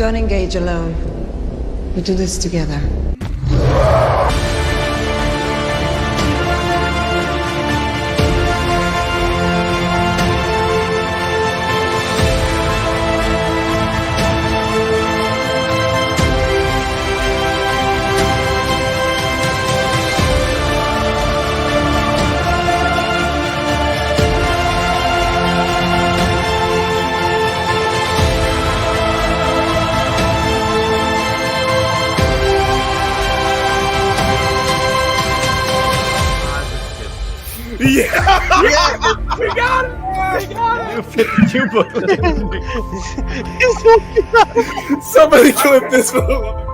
Don't engage alone. We do this together. Yeah, we got it. We got it. 52 books. Somebody clip this one.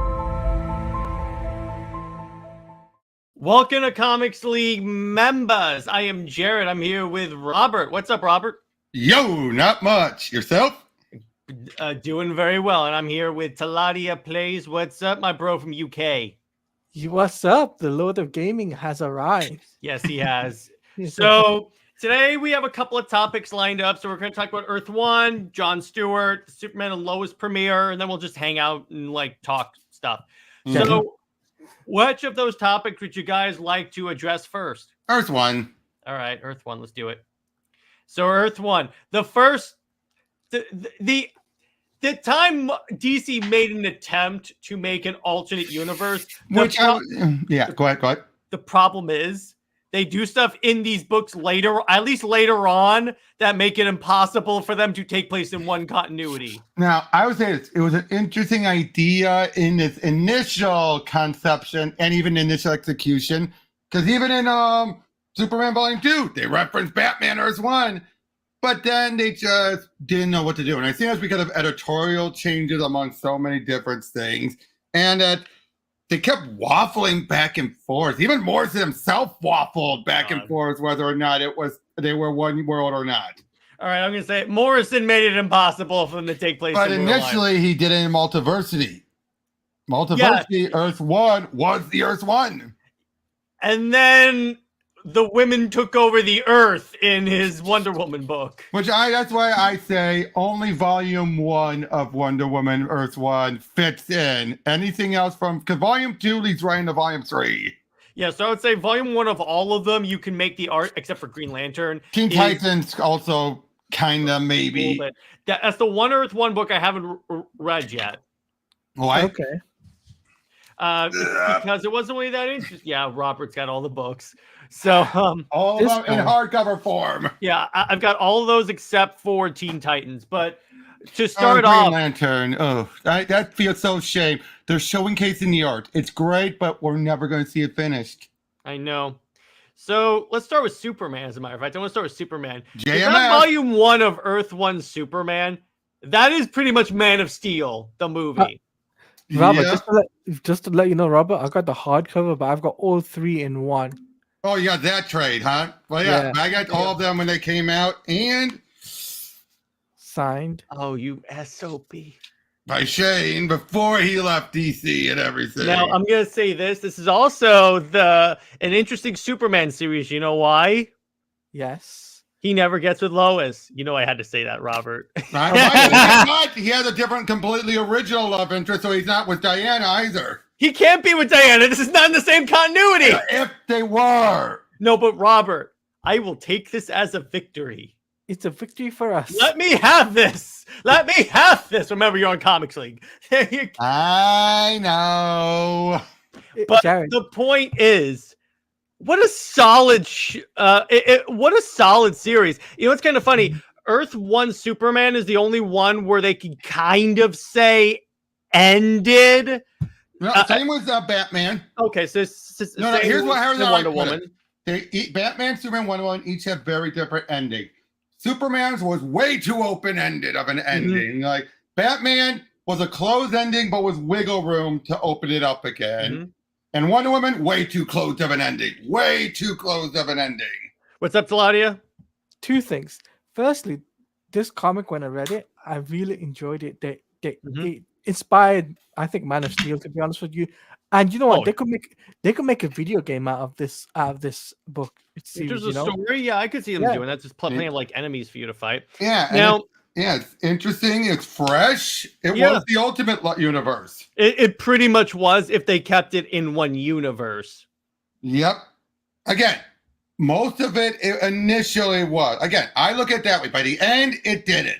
Welcome to Comics League members. I am Jared. I'm here with Robert. What's up, Robert? Yo, not much. Yourself? Doing very well. And I'm here with Teladia Plays. What's up, my bro from UK? What's up? The Lord of Gaming has arrived. Yes, he has. So today we have a couple of topics lined up. So we're going to talk about Earth 1, John Stewart, Superman and Lois premiere, and then we'll just hang out and like talk stuff. Mm-hmm. So which of those topics would you guys like to address first? Earth 1. All right, Earth 1, let's do it. So Earth 1, the first, the time DC made an attempt to make an alternate universe, Go ahead. the problem is they do stuff in these books later, at least later on, that make it impossible for them to take place in one continuity. Now, I would say it was an interesting idea in its initial conception and even initial execution, because even in Superman Volume 2, they referenced Batman Earth 1, but then they just didn't know what to do. And I think that's because of editorial changes among so many different things, and that they kept waffling back and forth. Even Morrison himself waffled back and forth whether or not they were one world or not. All right, I'm going to say Morrison made it impossible for them to take place But in real life. initially, he did it in Multiversity. Multiversity, Yeah. Earth 1 was the Earth 1. And then the women took over the Earth in his Wonder Woman book. That's why I say only Volume 1 of Wonder Woman Earth 1 fits in. Anything else because Volume 2 leads right into Volume 3. Yeah, so I would say Volume 1 of all of them, you can make the art, except for Green Lantern. Teen Titans also kind of maybe. That's the one Earth 1 book I haven't read yet. Why? Okay. Because it wasn't really that interesting. Yeah, Robert's got all the books. So All of them in hardcover form. yeah, I've got all of those except for Teen Titans. But to start Green off, Lantern. Oh, that feels so shame. They're showcasing the art. It's great, but we're never going to see it finished. I know. So let's start with Superman, as a matter of fact. I want to start with Superman. JMS. That Volume 1 of Earth 1 Superman, that is pretty much Man of Steel, the movie. Robert, Yeah. just to let you know, Robert, I got the hardcover, but I've got all three in one. Oh, you got that trade, huh? Well, yeah. I got all of them when they came out, and Signed. Oh, you SOB. by Shane before he left DC and everything. Now, I'm going to say this. This is also an interesting Superman series. You know why? Yes. He never gets with Lois. You know I had to say that, Robert. But he has a different, completely original love interest, so he's not with Diana either. He can't be with Diana. This is not in the same continuity. If they were. No, but Robert, I will take this as a victory. It's a victory for us. Let me have this. Let me have this. Remember, you're on Comics League. I know. But Jared, the point is, what a solid, what a solid series. You know, it's kind of funny. Earth 1 Superman is the only one where they can kind of say ended. No, same with Batman. Okay, so No, here's what Wonder I put Woman. it. Batman, Superman, Wonder Woman each have very different endings. Superman's was way too open-ended of an ending. Like Batman was a closed ending, but with wiggle room to open it up again. And Wonder Woman, way too closed of an ending. Way too closed of an ending. What's up, Teladia? two things. Firstly, this comic, when I read it, I really enjoyed it. It inspired, I think, Man of Steel, to be honest with you. And you know what? They could make a video game out of this book series. There's a story. Yeah, I could see them doing that. Just plenty of like enemies for you to fight. Yeah. Now, Yeah, it's interesting. It's fresh. It Yeah. was the ultimate universe. It pretty much was if they kept it in one universe. Yep. Again, most of it initially was. Again, I look at it that way. By the end, it didn't.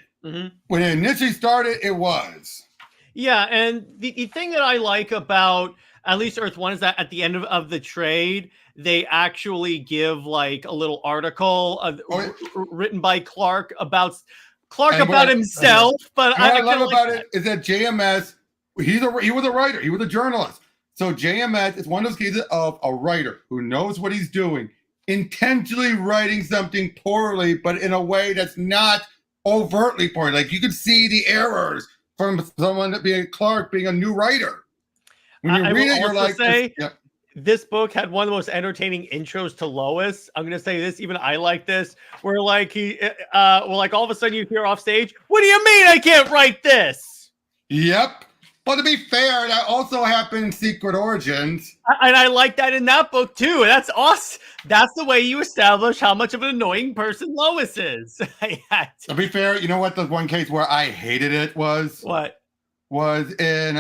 When it initially started, it was. Yeah, and the thing that I like about at least Earth 1 is that at the end of the trade, they actually give like a little article written by Clark about himself. But what I love like about it is that JMS, he was a writer, he was a journalist. So JMS is one of those cases of a writer who knows what he's doing, intentionally writing something poorly, but in a way that's not overtly poorly. Like you could see the errors from someone being Clark being a new writer. When you read it, you're like, this book had one of the most entertaining intros to Lois. I'm gonna say this, even I like this, where like like all of a sudden you hear off stage, "What do you mean I can't write this?" Yep. But to be fair, that also happened in Secret Origins. And I like that in that book too. That's awesome. That's the way you establish how much of an annoying person Lois is. To be fair, you know what the one case where I hated it was? What? Was in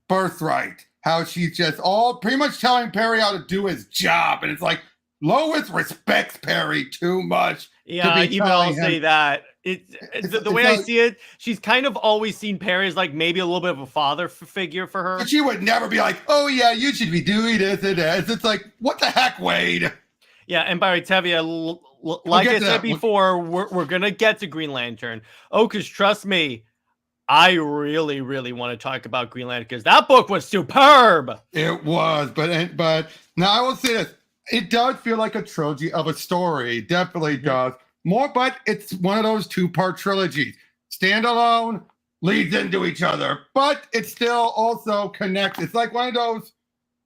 Birthright. How she's just all pretty much telling Perry how to do his job. And it's like, Lois respects Perry too much. Yeah, even I'll say that. The way I see it, she's kind of always seen Perry as like maybe a little bit of a father figure for her. But she would never be like, oh yeah, you should be doing this and that. It's like, what the heck, Wade? Yeah, and by Tevia, like I said before, we're going to get to Green Lantern. Oh, because trust me, I really, really want to talk about Green Lantern because that book was superb. It was, but now I will say this. It does feel like a trilogy of a story. It definitely does. More, but it's one of those two-part trilogies. Standalone, leads into each other, but it still also connects. It's like one of those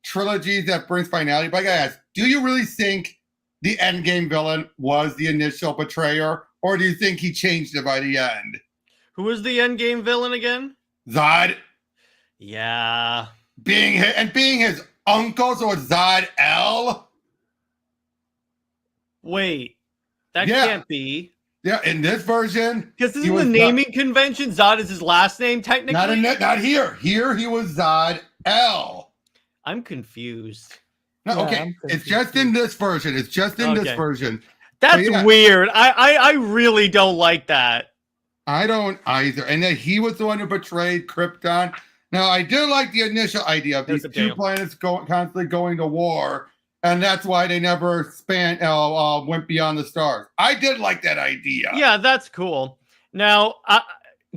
trilogies that brings finality. But I gotta ask, do you really think the endgame villain was the initial betrayer, or do you think he changed it by the end? Who was the endgame villain again? Zod. Yeah. Being his uncle, so it's Zod L. Wait. That can't be. Yeah, in this version. Because this is the naming convention. Zod is his last name, technically. Not here. Here he was Zod L. I'm confused. No, okay. It's just in this version. It's just in this version. That's weird. I really don't like that. I don't either. And that he was the one who betrayed Krypton. Now, I do like the initial idea of these two planets constantly going to war. And that's why they never went beyond the stars. I did like that idea. Yeah, that's cool. Now,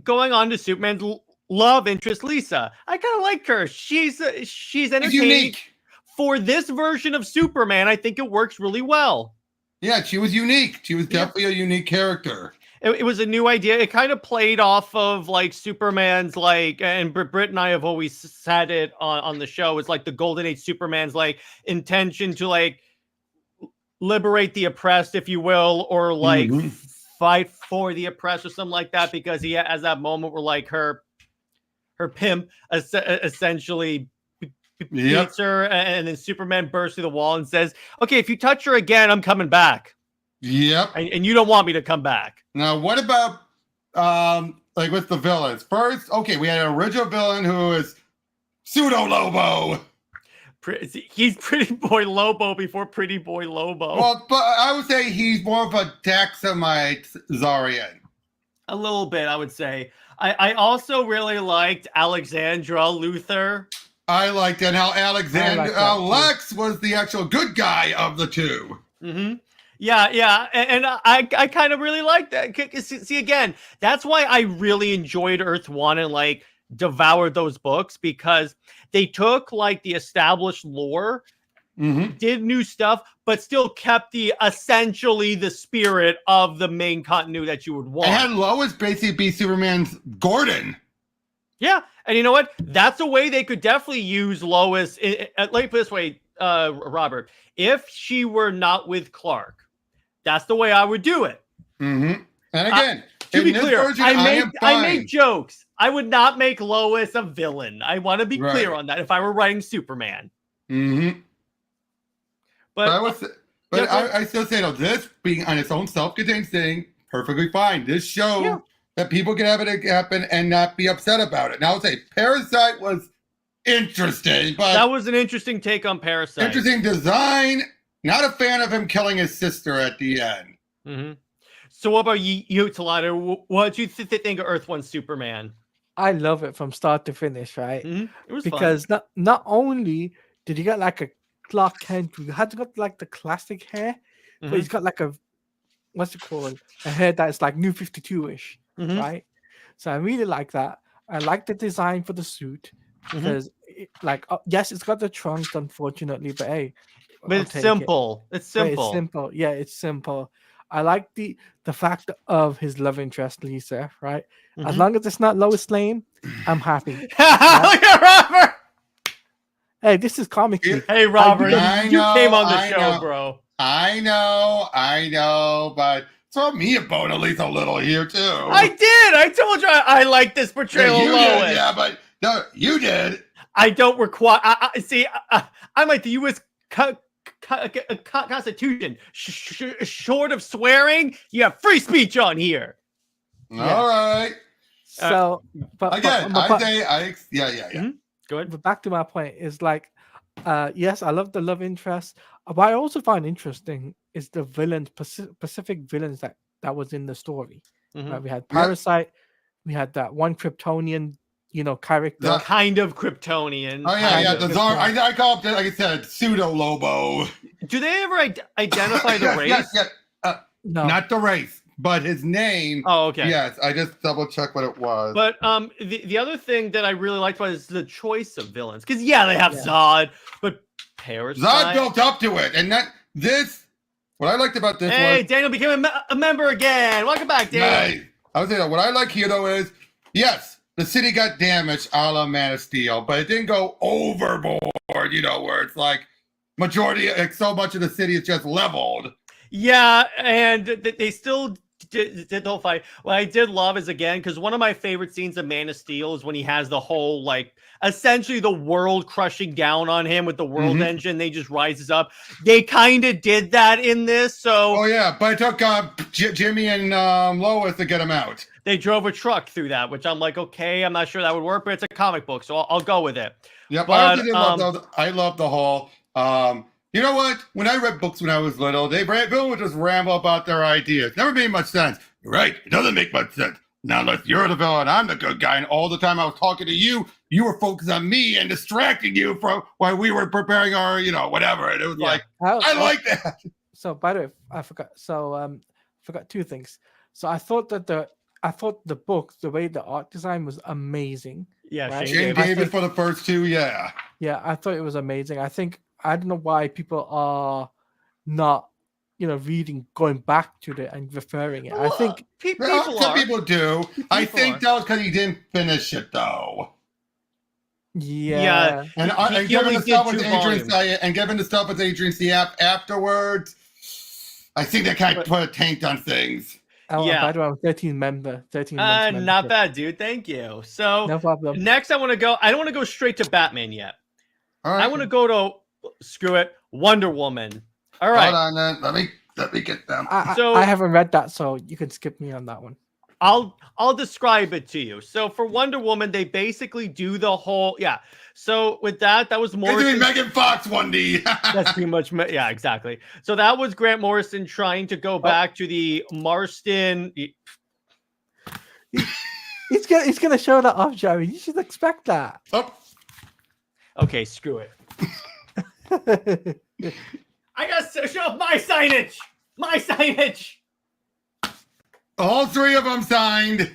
going on to Superman's love interest, Lisa. I kind of like her. She's entertaining. Unique. For this version of Superman, I think it works really well. Yeah, she was unique. She was definitely a unique character. It was a new idea. It kind of played off of like Superman's like, and Britt and I have always said it on the show. It's like the Golden Age Superman's like intention to like liberate the oppressed, if you will, or like fight for the oppressed or something like that. Because he has that moment where like her pimp essentially beats her, and then Superman bursts through the wall and says, "Okay, if you touch her again, I'm coming back." Yep. And you don't want me to come back. Now, what about like with the villains? First, okay, we had an original villain who is Pseudo Lobo. He's Pretty Boy Lobo before Pretty Boy Lobo. Well, but I would say he's more of a Daxamite Zarian. A little bit, I would say. I also really liked Alexandra Luthor. I liked that. How Lex was the actual good guy of the two. Mm-hmm. Yeah, and I kind of really like that. See, again, that's why I really enjoyed Earth 1 and like devoured those books, because they took like the established lore, did new stuff, but still kept essentially the spirit of the main continuity that you would want. And had Lois basically be Superman's Gordon. Yeah, and you know what? That's a way they could definitely use Lois. Let me put it this way, Robert. If she were not with Clark, that's the way I would do it. And again, to be clear, I make jokes. I would not make Lois a villain. I want to be clear on that if I were writing Superman. But I still say, though, this being on its own self-contained thing, perfectly fine. This show that people can have it happen and not be upset about it. Now, I'll say Parasite was interesting, but That was an interesting take on Parasite. interesting design. Not a fan of him killing his sister at the end. Mm-hmm. So what about you, Teladia? What did you think of Earth 1 Superman? I love it from start to finish, right? Mm-hmm. It was Because fun. not only did he get like a Clark Kent, who had got like the classic hair, but he's got like a what's it called? A hair that's like New 52-ish, right? So I really like that. I like the design for the suit because, yes, it's got the trunks, unfortunately, but hey, But it's simple. It's simple. It's simple. Yeah, it's simple. I like the fact of his love interest, Lisa. Right? As long as it's not Lois Lane, I'm happy. Look at Robert. Hey, this is comic. Hey, Robert, you came on the show, know. bro. I know, but throw me a bone at least a little here too. I did. I told you I like this portrayal of Lois. Did, yeah, but no, you did. I don't require. See. I'm like the U.S. Constitution. Short of swearing, you have free speech on here. All right. So, but again, yeah. Mm-hmm. Go ahead. But back to my point is like, yes, I love the love interest. What I also find interesting is the villains, specific villains that was in the story. Right? We had Parasite, we had that one Kryptonian, character. Kind of Kryptonian. Oh yeah, the Czar. I call it, like I said, pseudo Lobo. Do they ever identify the race? No, not the race, but his name. Oh, okay. Yes, I just double checked what it was. But the other thing that I really liked was the choice of villains, because they have Zod, but Parasite. Zod built up to it, and what I liked about this was Daniel became a member again. Welcome back, Daniel. Nice. I would say that what I like here though is yes, the city got damaged a la Man of Steel, but it didn't go overboard, where it's like so much of the city is just leveled. Yeah, and they still did the whole fight. What I did love is, again, because one of my favorite scenes of Man of Steel is when he has the whole, essentially the world crushing down on him with the world engine. They just rises up. They kind of did that in this, so... Oh, yeah, but it took Jimmy and Lois to get him out. They drove a truck through that, which I'm like, okay, I'm not sure that would work, but it's a comic book, so I'll go with it. Yeah, but I love the whole... you know what? When I read books when I was little, people would just ramble about their ideas. Never made much sense. You're right. It doesn't make much sense. Now, unless you're the villain, I'm the good guy. And all the time I was talking to you, you were focused on me and distracting you from while we were preparing our, whatever. And it was I like that. So, by the way, I forgot. So, forgot two things. So, I thought the book, the way the art design was amazing. Yeah, right? Shane Davis for the first two, yeah. Yeah, I thought it was amazing. I don't know why people are not, reading, going back to it and referring it. I think some people do. I think that was because he didn't finish it, though. Yeah. And given the stuff with Adrian Ciap afterwards, I think they kind of put a taint on things. By the way, I'm 13 member. Not bad, dude. Thank you. So no problem. Next, I don't want to go straight to Batman yet. All right. I want to go to Wonder Woman. All right. Hold on, then. Let me get them. I haven't read that, so you can skip me on that one. I'll describe it to you. So for Wonder Woman, they basically do the whole So with that was more. They're doing Megan Fox 1D. That's too much. Yeah, exactly. So that was Grant Morrison trying to go back to the Marston. He's gonna show that off, Joey. You should expect that. Oh. Okay, screw it. I got to show my signage. My signage. All three of them signed.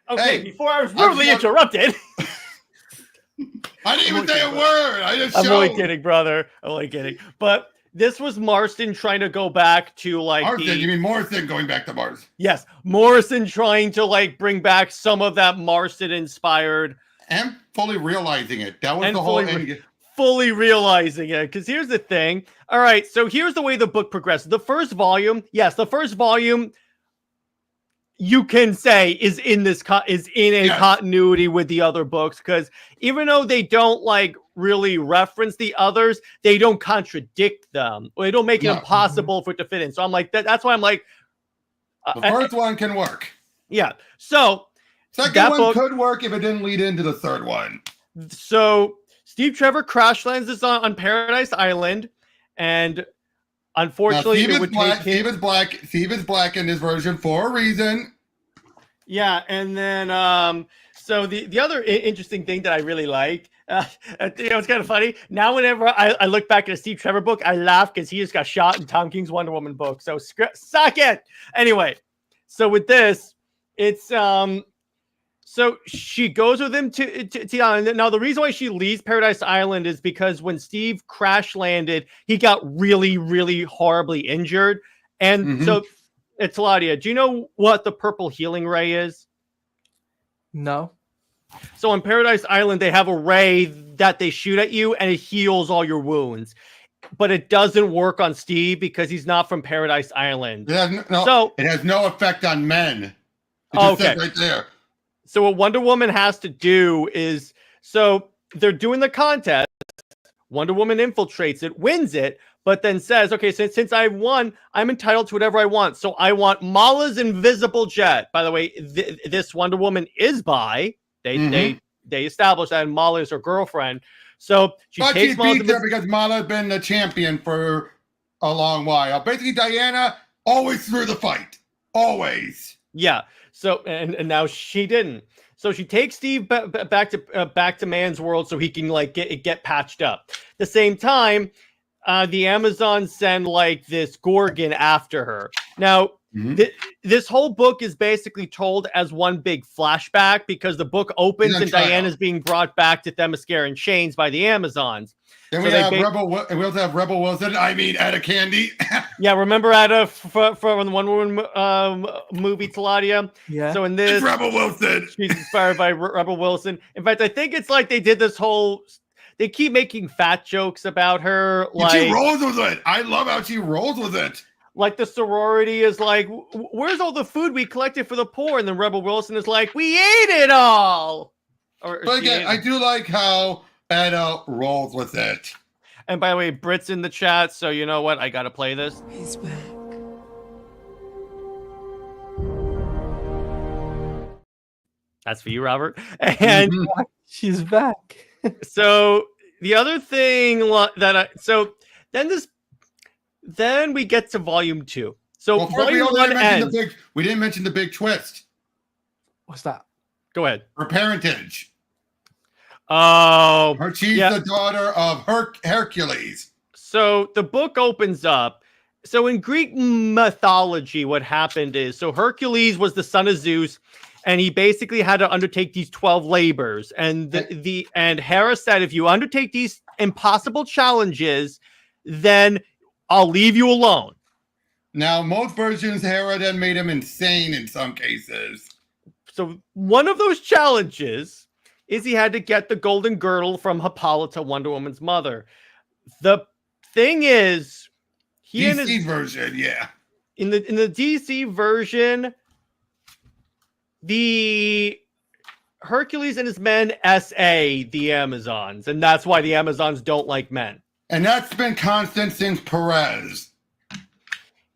Okay, before I was rudely interrupted. I didn't even say a word. I'm only kidding, brother. I'm only kidding. But this was Marston trying to go back to Marston, you mean Morrison going back to Mars? Yes, Morrison trying to bring back some of that Marston inspired. And fully realizing it. That was the whole end. Fully realizing it, because here's the thing. All right, so here's the way the book progresses. The first volume, you can say is in continuity with the other books, because even though they don't really reference the others, they don't contradict them, or they don't make it impossible for it to fit in. So I'm like that's why I'm like the first one can work. Yeah. So Second that one book could work if it didn't lead into the third one. So Steve Trevor crash lands this on Paradise Island, and unfortunately, Steve it is would black. take him. Steve is black in this version for a reason. Yeah, and then so the other interesting thing that I really like, it's kind of funny. Now, whenever I look back at a Steve Trevor book, I laugh because he just got shot in Tom King's Wonder Woman book. So suck it. Anyway, so with this, it's So she goes with him to the island. Now, the reason why she leaves Paradise Island is because when Steve crash landed, he got really, really horribly injured. And so, Teladia, do you know what the purple healing ray is? No. So on Paradise Island, they have a ray that they shoot at you, and it heals all your wounds. But it doesn't work on Steve because he's not from Paradise Island. It has no effect on men. It just says right there. So what Wonder Woman has to do is, so they're doing the contest. Wonder Woman infiltrates it, wins it, but then says, okay, since I won, I'm entitled to whatever I want. So I want Mala's invisible jet. By the way, this Wonder Woman is bi. They established that, and Mala is her girlfriend. So she takes Mala's because Mala's been the champion for a long while. Basically, Diana always threw the fight. Always. Yeah. So and now she didn't. So she takes Steve back to man's world so he can like get patched up. At the same time, the Amazons send like this Gorgon after her. Now, this whole book is basically told as one big flashback because the book opens and Diana's being brought back to Themyscira in chains by the Amazons. Then we have we also have Rebel Wilson. I mean, Etta Candy. Yeah, remember Etta from the Wonder Woman movie, Teladia? Yeah. So in this, it's Rebel Wilson. She's inspired by Rebel Wilson. In fact, I think it's like they did this whole. They keep making fat jokes about her. Like she rolls with it. I love how she rolls with it. Like the sorority is like, where's all the food we collected for the poor? And then Rebel Wilson is like, we ate it all. But again, I do like how Etta rolls with it. And by the way, Brit's in the chat, so you know what? I gotta play this. He's back. That's for you, Robert. And she's back. So the other thing then we get to volume 2. So volume 1 ends. We didn't mention the big twist. What's that? Go ahead. Her parentage. Oh, she's the daughter of Hercules. So the book opens up. So in Greek mythology, what happened is, so Hercules was the son of Zeus, and he basically had to undertake these 12 labors. And and Hera said, if you undertake these impossible challenges, then I'll leave you alone. Now, most versions, Hera then made him insane in some cases. So one of those challenges is he had to get the golden girdle from Hippolyta, Wonder Woman's mother. The thing is, DC version, yeah. In the DC version, the Hercules and his men SA the Amazons, and that's why the Amazons don't like men. And that's been constant since Perez.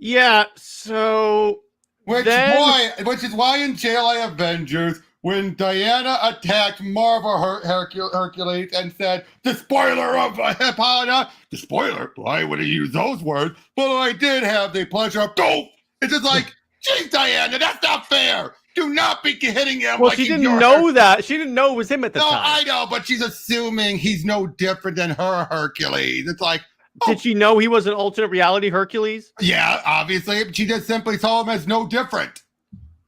Yeah, so which is why in JLA Avengers, when Diana attacked Marvel Hercules and said, the spoiler of Hippolyta, the spoiler, why would he use those words? But I did have the pleasure of, it's just like, geez, Diana, that's not fair. Do not be hitting him. Well, she didn't know that. She didn't know it was him at the time. No, I know, but she's assuming he's no different than her Hercules. It's like, did she know he was an alternate reality Hercules? Yeah, obviously. She just simply saw him as no different.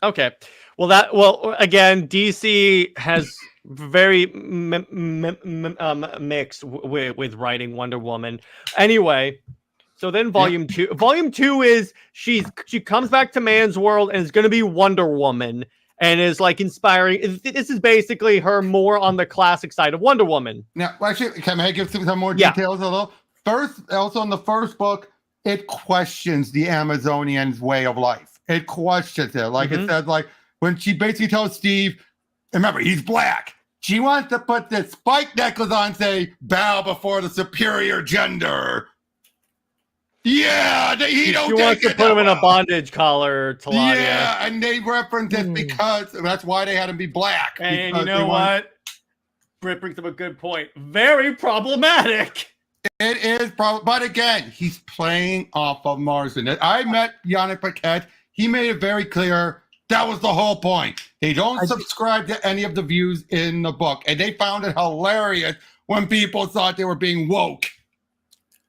Okay. Well, again, DC has very mixed with writing Wonder Woman. Anyway, so then volume 2. Volume 2 is she comes back to man's world and is going to be Wonder Woman and is like inspiring. This is basically her more on the classic side of Wonder Woman. Now, actually, can I give some more details? First, also in the first book, it questions the Amazonians' way of life. It questions it. Like it says, like, when she basically tells Steve, remember, he's black. She wants to put this spike necklace on, say, bow before the superior gender. Yeah, he don't She wants take to it put him in a well. bondage collar, Teladia. Yeah, and they reference it because that's why they had him be black. And you know what? Britt brings up a good point. Very problematic. It is, but again, he's playing off of Marsden. I met Yannick Paquette. He made it very clear that was the whole point. They don't subscribe to any of the views in the book, and they found it hilarious when people thought they were being woke.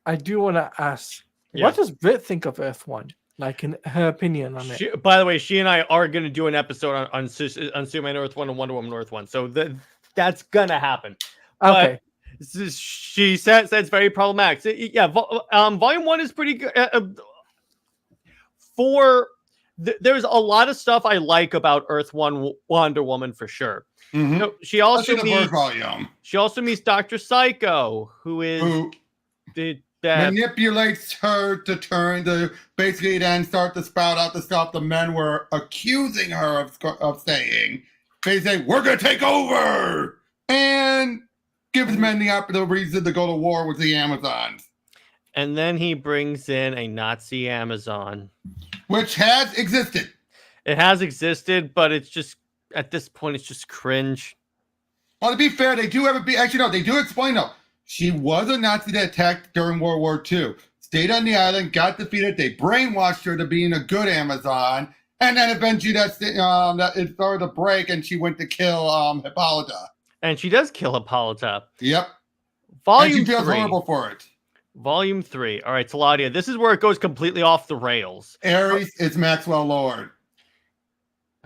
I do want to ask, what does Britt think of Earth One? Like, in her opinion on it. By the way, she and I are going to do an episode on Superman Earth 1 and Wonder Woman Earth 1. So that's going to happen. Okay. But she said it's very problematic. So, yeah, Volume 1 is pretty good. There's a lot of stuff I like about Earth 1 Wonder Woman for sure. Mm-hmm. You know, she also meets Dr. Psycho, who is manipulates her to turn to basically then start to spout out the stuff the men were accusing her of saying. They say, we're going to take over! And gives men the reason to go to war with the Amazons. And then he brings in a Nazi Amazon. Which has existed. It has existed, but it's just, at this point, it's just cringe. Well, to be fair, they do have actually, no, they do explain, though. She was a Nazi that attacked during World War II. Stayed on the island, got defeated. They brainwashed her to being a good Amazon. And then eventually it started to break and she went to kill Hippolyta. And she does kill Hippolyta. Yep. Volume 3. And she feels horrible for it. Volume 3. All right, Teladia, this is where it goes completely off the rails. Ares is Maxwell Lord.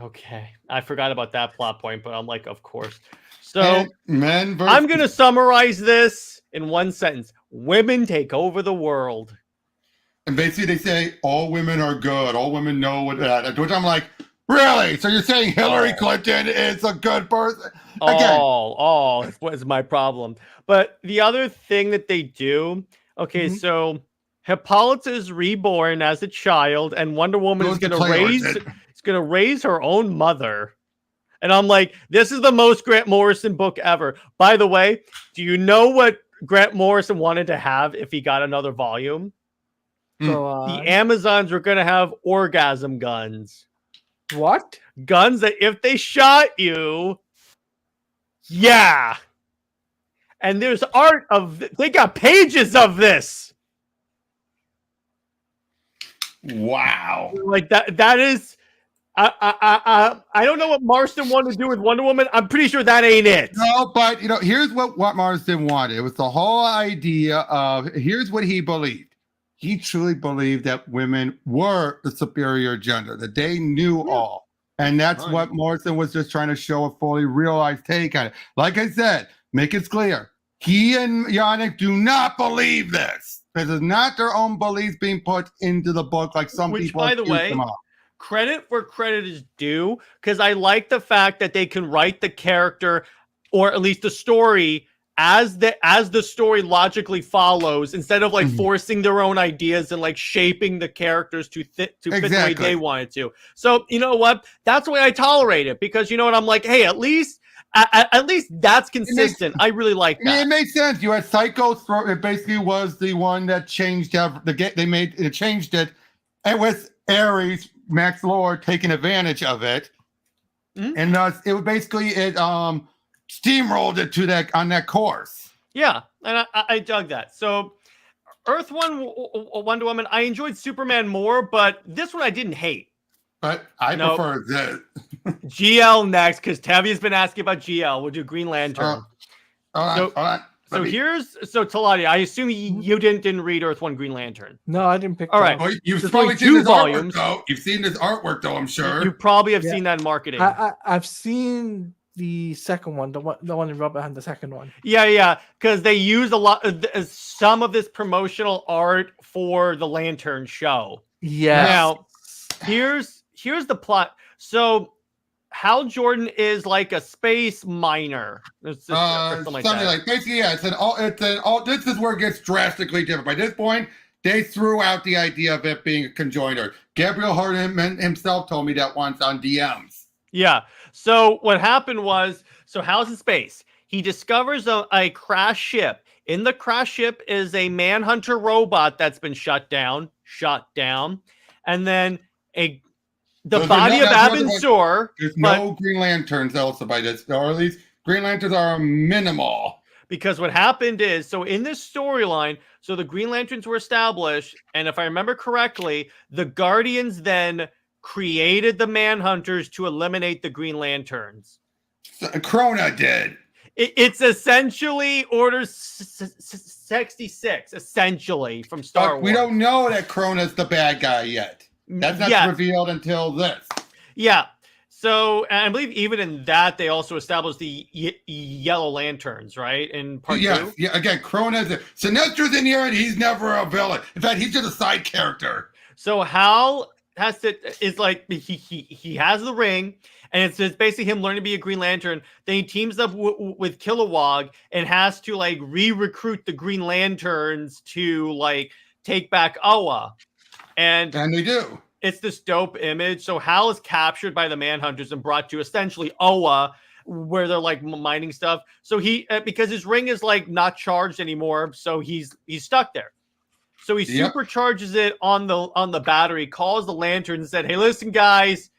Okay. I forgot about that plot point, but I'm like, of course. So I'm going to summarize this in one sentence. Women take over the world. And basically they say all women are good. All women know what that. Which I'm like, really? So you're saying Hillary Clinton is a good person? Again. Is my problem. But the other thing that they do, so Hippolyta is reborn as a child, and Wonder Woman is going to raise her own mother. And I'm like, this is the most Grant Morrison book ever. By the way, do you know what Grant Morrison wanted to have if he got another volume? So, the Amazons were going to have orgasm guns. What? Guns that if they shot you, yeah. And there's art of, they got pages of this. Wow. Like that is, I don't know what Marston wanted to do with Wonder Woman. I'm pretty sure that ain't it. No, but here's what Marston wanted. It was the whole idea of, here's what he believed. He truly believed that women were the superior gender, that they knew all. And that's what Marston was just trying to show, a fully realized take on it. Like I said, make it clear. He and Yannick do not believe this. This is not their own beliefs being put into the book like some people. Which, by the way, credit where credit is due, because I like the fact that they can write the character, or at least the story, as the story logically follows, instead of like forcing their own ideas and like shaping the characters to fit the way they want it to. So you know what? That's the way I tolerate it, because you know what? I'm like, hey, at least that's consistent. I really like that. It makes sense. You had Psycho. It basically was the one that changed it changed it, and with Ares, Max Lord taking advantage of it, and it was basically steamrolled it to that on that course. Yeah, and I dug that. So Earth 1 Wonder Woman, I enjoyed Superman more, but this one I didn't hate. But I prefer this. GL next, because Tavia's been asking about GL. We'll do Green Lantern. So Teladia, I assume you didn't read Earth 1 Green Lantern. No, I didn't pick. All right, well, you've probably seen this volumes. You've seen this artwork, though. I'm sure you probably have seen that in marketing. I've seen the second one, the one in Robert and the second one. Yeah, because they use a lot of some of this promotional art for the Lantern show. Yeah. Now, here's the plot. So Hal Jordan is like a space miner. Something like that. Basically, yeah. This is where it gets drastically different. By this point, they threw out the idea of it being a conjoiner. Gabriel Hardman himself told me that once on DMs. Yeah. So what happened was, Hal's in space. He discovers a crashed ship. In the crash ship is a Manhunter robot that's been shut down, and then the body of Abin Sur. There's no Green Lanterns also by this, or at least Green Lanterns are minimal. Because what happened is, so in this storyline, so the Green Lanterns were established, and if I remember correctly, the Guardians then created the Manhunters to eliminate the Green Lanterns. Krona did. It's essentially Order 66, essentially, from Star Wars. We don't know that Krona's the bad guy yet. That's not revealed until this. Yeah. So, and I believe even in that, they also established the Yellow Lanterns, right? In part 2? Yeah, again, Krona's Sinister's in here, and he's never a villain. In fact, he's just a side character. So Hal is like, he has the ring, and it's basically him learning to be a Green Lantern. Then he teams up with Kilowog and has to, like, re-recruit the Green Lanterns to, like, take back Oa. And they do. It's this dope image. So Hal is captured by the Manhunters and brought to essentially Oa, where they're like mining stuff. So he, because his ring is like not charged anymore, so he's stuck there. So he supercharges it on the battery, calls the Lanterns, and said, "Hey, listen, guys,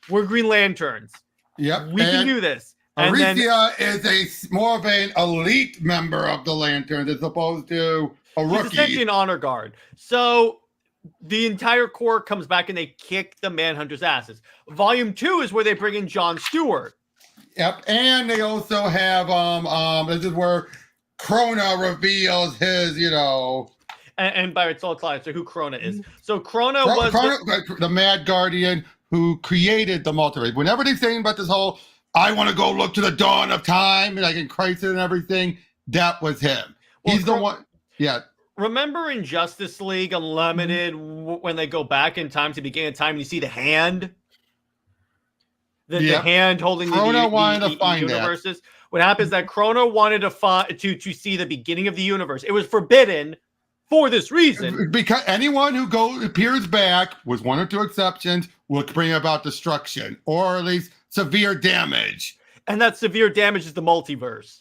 we're Green Lanterns. Yep, we can do this." And Aricia is more of an elite member of the Lanterns as opposed to a rookie. He's essentially an honor guard. So the entire Corps comes back and they kick the Manhunters' asses. Volume 2 is where they bring in John Stewart. Yep, and they also have this is where Krona reveals his, and by it's all clear, so who Krona is. So Krona was the Mad Guardian who created the multiverse. Whenever they're saying about this whole, I want to go look to the dawn of time, like in Crisis and everything, that was him. Well, he's the one. Yeah. Remember in Justice League Unlimited when they go back in time to the beginning of time and you see the hand? The hand holding Krona wanted to find universes. That. What happens is that Krona wanted to see the beginning of the universe. It was forbidden for this reason. Because anyone who appears back, with one or two exceptions, will bring about destruction or at least severe damage. And that severe damage is the multiverse.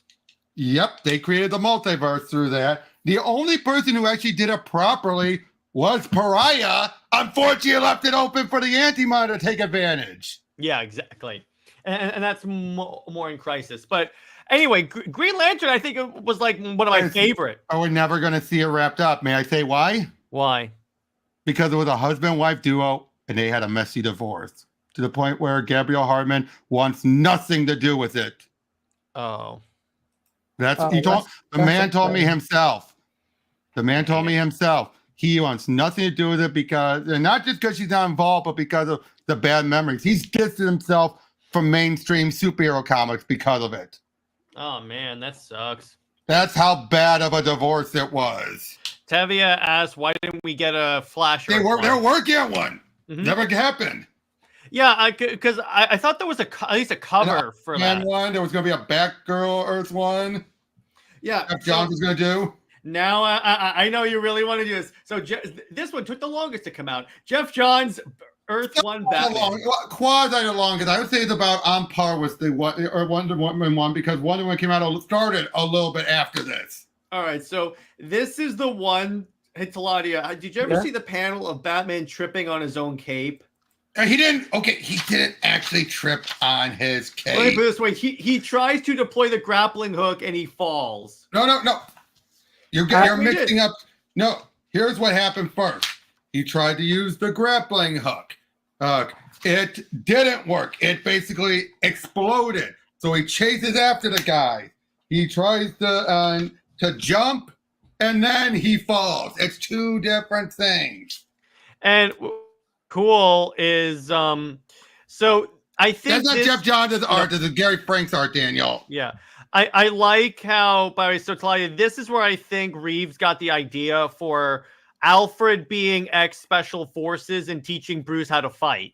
Yep, they created the multiverse through that. The only person who actually did it properly was Pariah. Unfortunately, left it open for the Anti-Monitor to take advantage. Yeah, exactly. And that's more in Crisis. But anyway, Green Lantern, I think it was like one of my favorite. We're never going to see it wrapped up. May I say why? Why? Because it was a husband-wife duo, and they had a messy divorce. To the point where Gabriel Hardman wants nothing to do with it. Oh. The man told me himself. The man told me himself he wants nothing to do with it because, and not just because she's not involved, but because of the bad memories. He's distanced himself from mainstream superhero comics because of it. Oh man, that sucks. That's how bad of a divorce it was. Tevia asked, "Why didn't we get a Flash?" They're working on one. Mm-hmm. Never happened. Yeah, because I thought there was at least a cover for that one. There was going to be a Batgirl Earth one. Yeah, Jeff Johns was going to do. Now I know you really want to do this. So this one took the longest to come out. Jeff Johns' Earth One Batman. Quasi the longest. I would say it's about on par with the Wonder Woman one because Wonder Woman started a little bit after this. All right, so this is the one. Hey, Teladia, did you ever see the panel of Batman tripping on his own cape? He didn't. Okay, he didn't actually trip on his cape. Let me put it this way: he tries to deploy the grappling hook and he falls. No. You're mixing up. No, here's what happened first. He tried to use the grappling hook. It didn't work. It basically exploded. So he chases after the guy. He tries to jump, and then he falls. It's two different things. And cool is so I think that's not Jeff Johns' art. This is Gary Frank's art, Daniel. Yeah. I like how, by the way, so Teladia, this is where I think Reeves got the idea for Alfred being ex-Special Forces and teaching Bruce how to fight.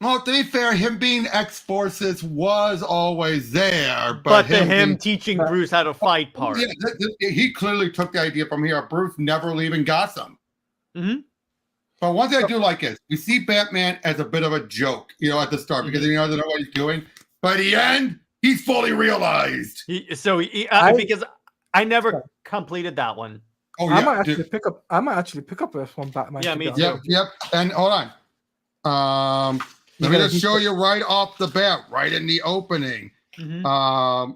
Well, to be fair, him being ex-Forces was always there. But him teaching Bruce how to fight part. Yeah, he clearly took the idea from here. Bruce never leaving Gotham. Mm-hmm. But one thing I do like is we see Batman as a bit of a joke, at the start, because he doesn't know what he's doing. By the end, he's fully realized. Because I never completed that one. Oh I yeah, might actually pick up. I might actually pick up Earth One Batman. Yeah, to me be too. honest. Yep. And hold on. Let me gotta just heat show it. you right off the bat, right in the opening. Mhm.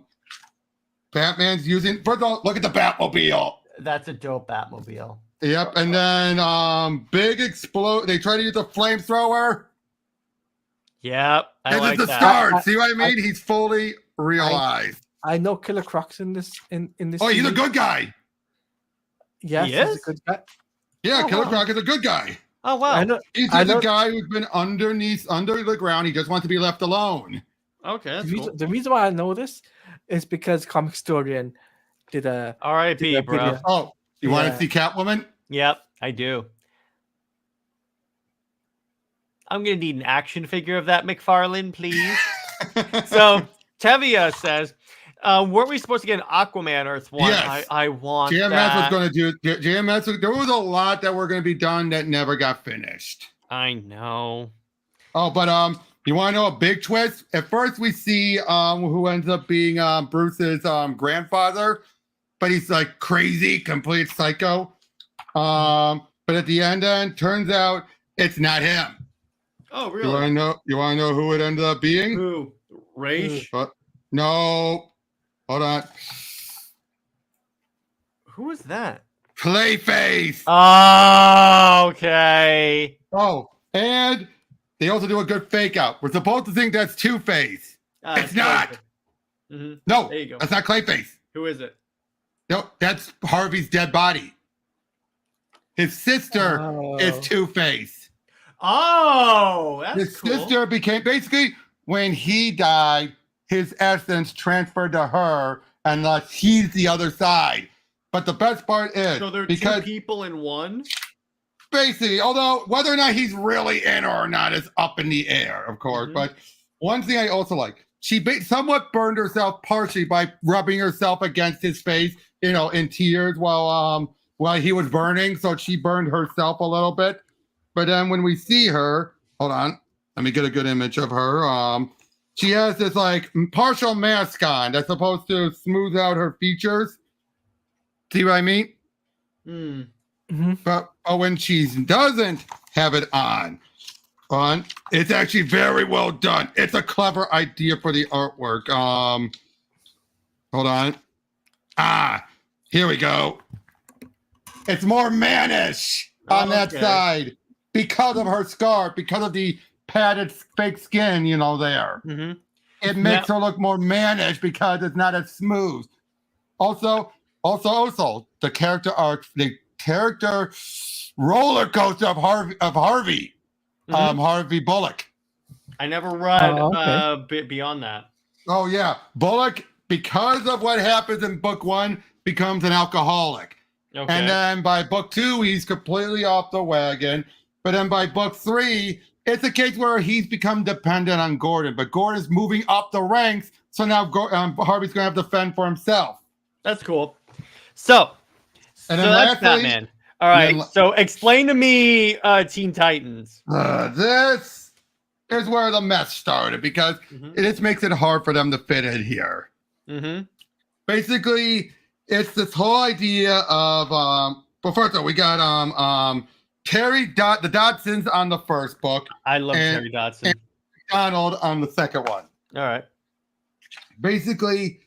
Batman's using. First of all, look at the Batmobile. That's a dope Batmobile. Yep. And then big explode. They try to use a flamethrower. Yep, I This like is the that. start. See what I mean? He's fully realized. I know Killer Croc's in this. In this. Oh, he's a series. good guy. Yes, He he's is? a good guy. Yeah, Oh, Killer wow. Croc is a good guy. Oh wow. I know. He's I just know- a guy who's been under the ground. He just wants to be left alone. Okay, that's The cool. reason, the reason why I know this is because Comic Historian did a R.I.P. did a bro. video. Oh, you want Yeah. to see Catwoman? Yep, I do. I'm gonna need an action figure of that McFarlane, please. So Tevia says, weren't we supposed to get an Aquaman Earth One? Yes. I want JMS that. was going to do JMS. There was a lot that were going to be done that never got finished. I know. Oh, but you want to know a big twist? At first, we see who ends up being Bruce's grandfather, but he's like crazy, complete psycho. But at the end, turns out it's not him. Oh, You want to know? You want to know who it ended up being? Who? Raish? No. Hold on. Who is that? Clayface. Oh, okay. Oh, and they also do a good fake out. We're supposed to think that's Two-Face. It's not. Mm-hmm. No, There you go. that's not Clayface. Who is it? No, that's Harvey's dead body. His sister is Two-Face. Oh, that's His cool. sister became basically when he died, his essence transferred to her, and he's the other side. But the best part is So there are because two people in one? basically, although whether or not he's really in or not is up in the air, of course. Mhm. But one thing I also like, she somewhat burned herself partially by rubbing herself against his face, in tears while he was burning. So she burned herself a little bit. But then when we see her, hold on, let me get a good image of her. She has this like partial mask on that's supposed to smooth out her features. See what I mean? Mm-hmm. But when she doesn't have it on, it's actually very well done. It's a clever idea for the artwork. Hold on. Here we go. It's more mannish on that side because of her scarf, because of the padded fake skin, there. Mm-hmm. It makes her look more mannish because it's not as smooth. Also, the character arc, the character roller coaster of Harvey, Harvey Bullock. I never read beyond that. Oh yeah, Bullock, because of what happens in book 1, becomes an alcoholic, Okay. and then by book 2, he's completely off the wagon. But then by book 3, it's a case where he's become dependent on Gordon, but Gordon's moving up the ranks, so now Harvey's going to have to fend for himself. That's cool. So And then that's lastly, Batman. All right. So explain to me Teen Titans. This is where the mess started because it just makes it hard for them to fit in here. Mm-hmm. Basically, it's this whole idea of well, first of all, we got the Dodsons on the first book. I love Terry Dodson. And Donald on the second one. All right. Basically,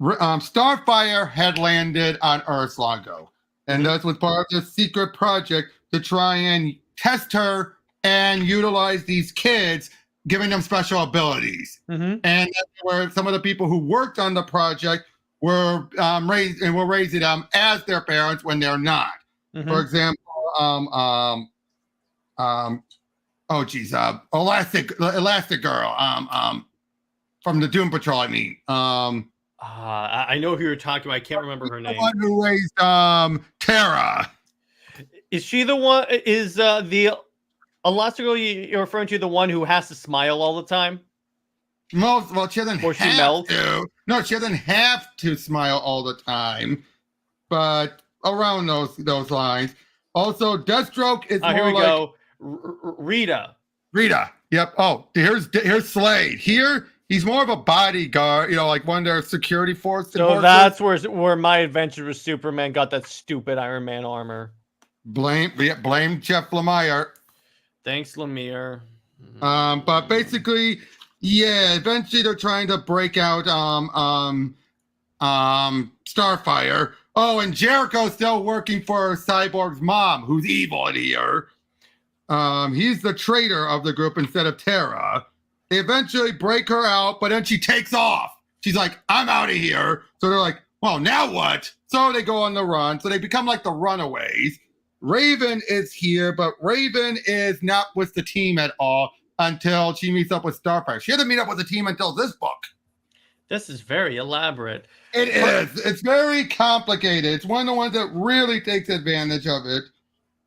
Starfire had landed on Earth long ago, and that was part of the secret project to try and test her and utilize these kids, giving them special abilities. Mm-hmm. And that's where some of the people who worked on the project were raising them as their parents when they're not. Mm-hmm. For example, Elastic Girl, from the Doom Patrol. I mean, I know who you're talking about. I can't remember her the name. one who raised Terra. Is she the one? Is the Elastigirl you're referring to the one who has to smile all the time? She doesn't Or she have melts? to. No, she doesn't have to smile all the time, but around those lines. Also, Deathstroke is more Here we like go. Rita. Rita. Yep. Oh, here's Slade. Here He's more of a bodyguard, like one of their security forces. So that's where my Adventures with Superman got that stupid Iron Man armor. Blame Jeff Lemire. Thanks, Lemire. But basically, yeah, eventually they're trying to break out Starfire. Oh, and Jericho's still working for Cyborg's mom, who's evil in here. He's the traitor of the group instead of Terra. They eventually break her out, but then she takes off. She's like, I'm out of here. So they're like, well, now what? So they go on the run. So they become like the Runaways. Raven is here, but Raven is not with the team at all until she meets up with Starfire. She had to meet up with the team until this book. This is very elaborate. It is. It's very complicated. It's one of the ones that really takes advantage of it.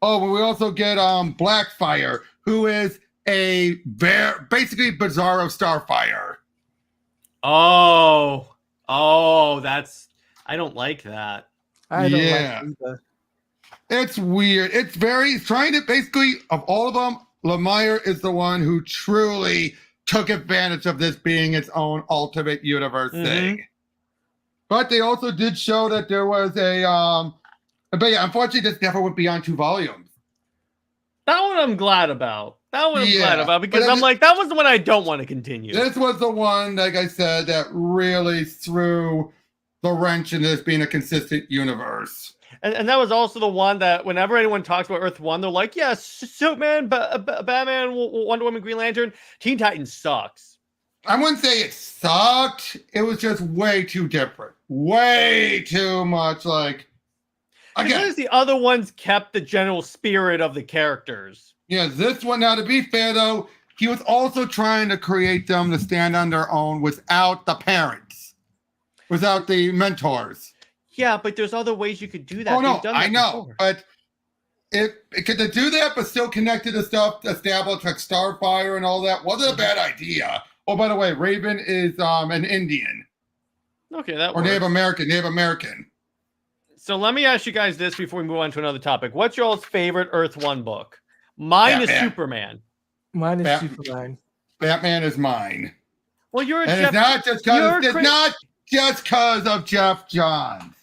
Oh, but we also get Blackfire, who is a basically Bizarro Starfire. Oh, that's. I don't like that. I don't like it either. It's weird. It's trying to basically, of all of them, Lemire is the one who truly took advantage of this being its own ultimate universe thing. But they also did show that there was but yeah, unfortunately, this never went beyond 2 volumes. That one I'm glad about. Because I'm like, that was the one I don't want to continue. This was the one, like I said, that really threw the wrench in this being a consistent universe. And that was also the one that whenever anyone talks about Earth 1, they're like, yeah, Superman, Batman, Wonder Woman, Green Lantern, Teen Titans sucks. I wouldn't say it sucked. It was just way too different. Way too much like... Because the other ones kept the general spirit of the characters. Yeah, this one, now to be fair though, he was also trying to create them to stand on their own without the parents, without the mentors. Yeah, but there's other ways you could do that. Oh no, I know, before. but could they do that, but still connected to stuff established like Starfire and all that? Wasn't a bad idea. Oh, by the way, Raven is an Indian. Okay, that or works. Native American. So let me ask you guys this before we move on to another topic. What's y'all's favorite Earth 1 book? Mine is Superman. Mine is Superman. Batman is mine. Well, you're a and Jeff. It's not just because of Jeff Johns.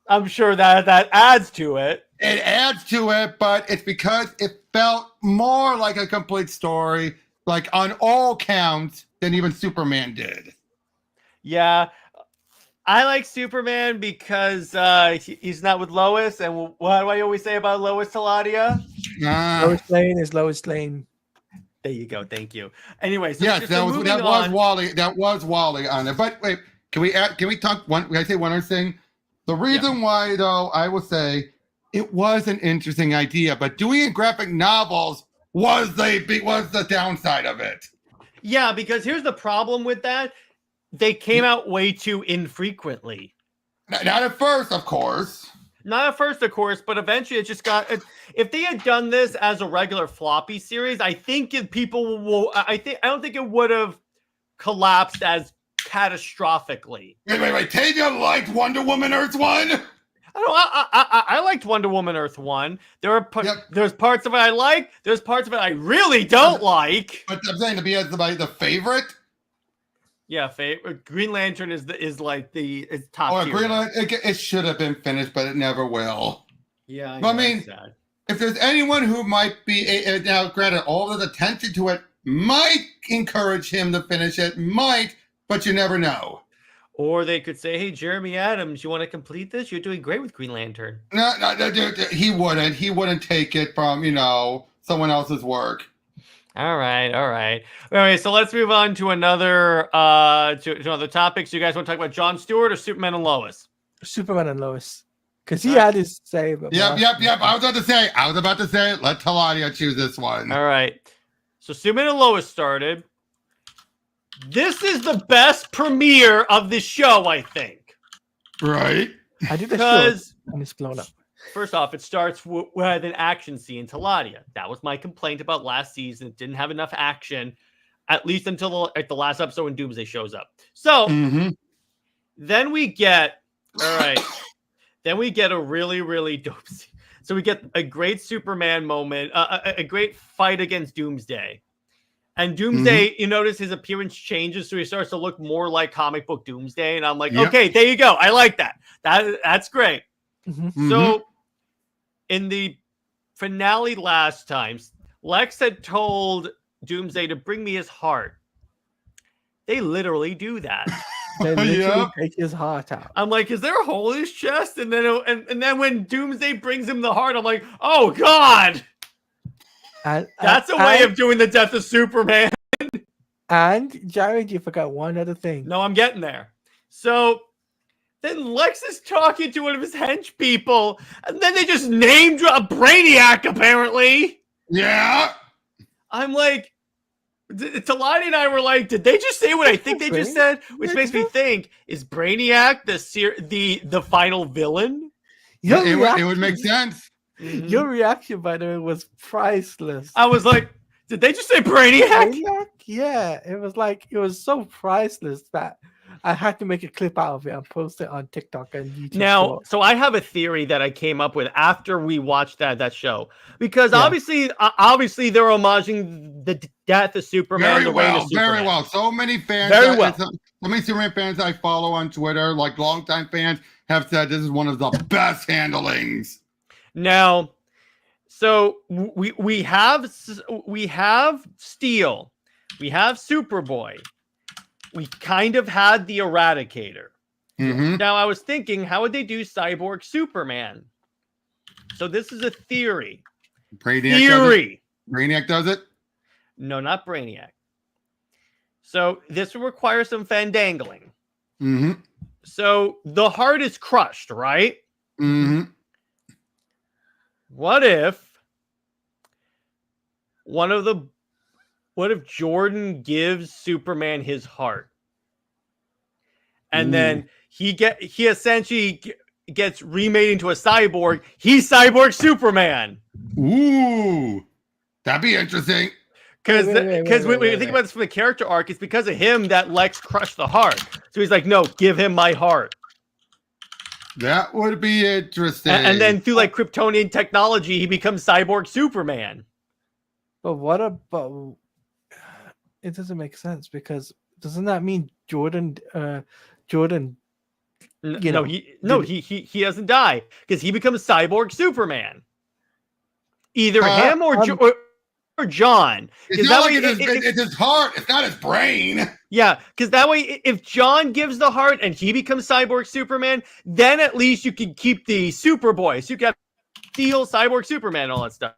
I'm sure that adds to it. It adds to it, but it's because it felt more like a complete story, like on all counts, than even Superman did. Yeah. I like Superman because he's not with Lois. And what do I always say about Lois, Teladia? Lois Lane is Lois Lane. There you go. Thank you. Anyways, yes, that was Wally. That was Wally on it. But wait, can we talk one? Can I say one other thing? The reason why, though, I will say it was an interesting idea, but doing it in graphic novels was the downside of it. Yeah, because here's the problem with that. They came out way too infrequently. Not at first, of course. Not at first, of course, but eventually it just got. If they had done this as a regular floppy series, I think people will. I don't think it would have collapsed as catastrophically. Wait. Tavia liked Wonder Woman Earth 1? I liked Wonder Woman Earth 1. There's parts of it I like. There's parts of it I really don't like. But I'm saying to be as the favorite. Yeah, Green Lantern is top tier. Green Lantern, it should have been finished, but it never will. Yeah, I mean, if there's anyone who might be now, granted, all of the attention to it might encourage him to finish it, but you never know. Or they could say, "Hey, Jeremy Adams, you want to complete this? You're doing great with Green Lantern." No, he wouldn't. He wouldn't take it from someone else's work. All right. Anyway, so let's move on to another to another topic. So you guys want to talk about John Stewart or Superman and Lois? Superman and Lois, because he had his say. Yep. I was about to say. Let Teladia choose this one. All right. So Superman and Lois started. This is the best premiere of the show, I think. Right. I did the show and it's blown up. First off, it starts with an action scene. Teladia. That was my complaint about last season. It didn't have enough action, at least until the last episode when Doomsday shows up. So then we get Then we get a really, really dope scene. So we get a great Superman moment, a great fight against Doomsday. And Doomsday, you notice his appearance changes, so he starts to look more like comic book Doomsday. And I'm like, Yep. okay, there you go. I like that. That's great. Mhm. So in the finale last time, Lex had told Doomsday to bring me his heart. They literally do that. They literally Yep. take his heart out. I'm like, is there a hole in his chest? And then and then when Doomsday brings him the heart, I'm like, oh God. That's a way of doing the death of Superman. And Jared, you forgot one other thing. No, I'm getting there. So then Lex is talking to one of his hench people, and then they just name drop Brainiac, apparently. Yeah. I'm like, Teladia and I were like, did they just say what I think they just said? Which makes me think, is Brainiac the final villain? It would make sense. Your reaction, by the way, was priceless. I was like, did they just say Brainiac? Yeah, it was so priceless that I had to make a clip out of it and post it on TikTok and YouTube. Now, so I have a theory that I came up with after we watched that show, because obviously they're homaging the death of Superman. Very well. So many fans, so many Superman fans I follow on Twitter, like longtime fans, have said this is one of the best handlings. Now, so we have Steel, we have Superboy, we kind of had the Eradicator. Now I was thinking, how would they do Cyborg Superman? So this is a theory. Brainiac does it? No, not Brainiac. So this will require some fandangling. So the heart is crushed, right? What if Jordan gives Superman his heart, and then he essentially gets remade into a cyborg? He's Cyborg Superman. Ooh, that'd be interesting. Because when you think about this from the character arc, it's because of him that Lex crushed the heart. So he's like, no, give him my heart. That would be interesting. And then through like Kryptonian technology, he becomes Cyborg Superman. But what about? It doesn't make sense, because doesn't that mean Jordan? He doesn't die, because he becomes Cyborg Superman. Either him or John. It's not like it's his heart. It's not his brain. Yeah, because that way, if John gives the heart and he becomes Cyborg Superman, then at least you can keep the Superboy. So you can Steel, Cyborg Superman, and all that stuff.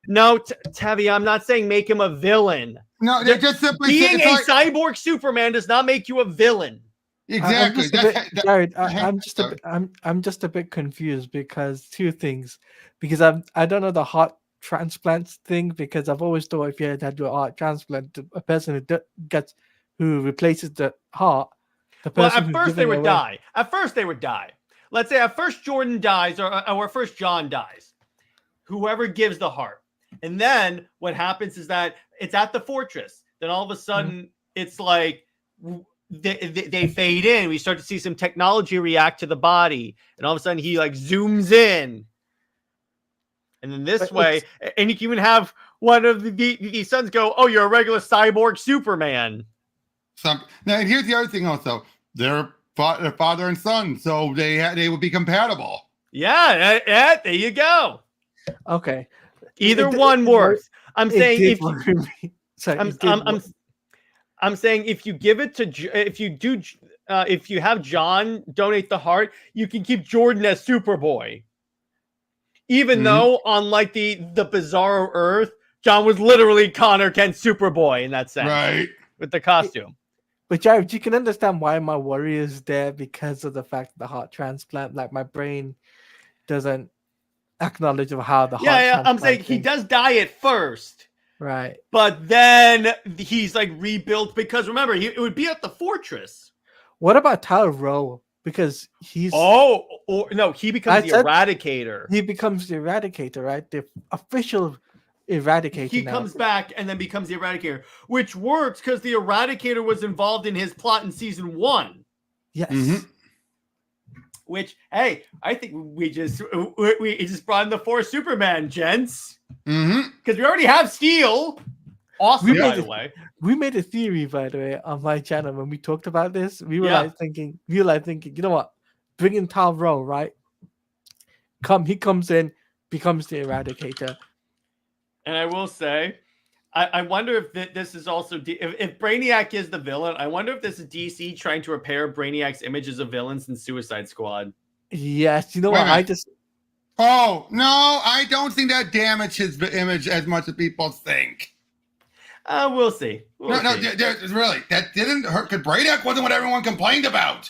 No, Tavi, I'm not saying make him a villain. No, they're just simply being a Cyborg Superman does not make you a villain. Exactly. I'm just a bit confused, because two things. Because I don't know the heart transplants thing, because I've always thought if you had to do a heart transplant, a person who replaces the heart, at first they would die. At first they would die. Let's say at first Jordan dies, or at first John dies. Whoever gives the heart. And then what happens is that it's at the fortress. Then all of a sudden it's like they fade in. We start to see some technology react to the body. And all of a sudden he like zooms in. And then this way, and you can even have one of the sons go, oh, you're a regular Cyborg Superman. Now, and here's the other thing also. They're father and son, so they would be compatible. Yeah, there you go. Okay. Either one works. I'm saying if you give it to if you have John donate the heart, you can keep Jordan as Superboy. Even though on like the Bizarro Earth, John was literally Connor Kent's Superboy in that sense. Right. With the costume. But Jared, you can understand why my worry is there, because of the fact that the heart transplant, like my brain doesn't acknowledge of how the heart. Yeah, I'm saying he does die at first, right? But then he's like rebuilt, because remember, it would be at the fortress. What about Tyler Rowe? Because he's he becomes the Eradicator. He becomes the Eradicator, right? The official Eradicator. He comes back and then becomes the Eradicator, which works because the Eradicator was involved in his plot in season 1. Yes. Which, hey, I think we just brought in the 4 Superman, gents. Because we already have Steel. Awesome, We by made the it- way. We made a theory, by the way, on my channel when we talked about this. We were Yeah. like thinking, you know what? Bring in Tyrell, right? He comes in, becomes the Eradicator. And I will say, I wonder if this is also if Brainiac is the villain. I wonder if this is DC trying to repair Brainiac's image as a villain since Suicide Squad. Yes, you know Wait a what? I minute. just Oh no, I don't think that damaged his image as much as people think. We'll see. No, really, that didn't hurt. Because Brainiac wasn't what everyone complained about.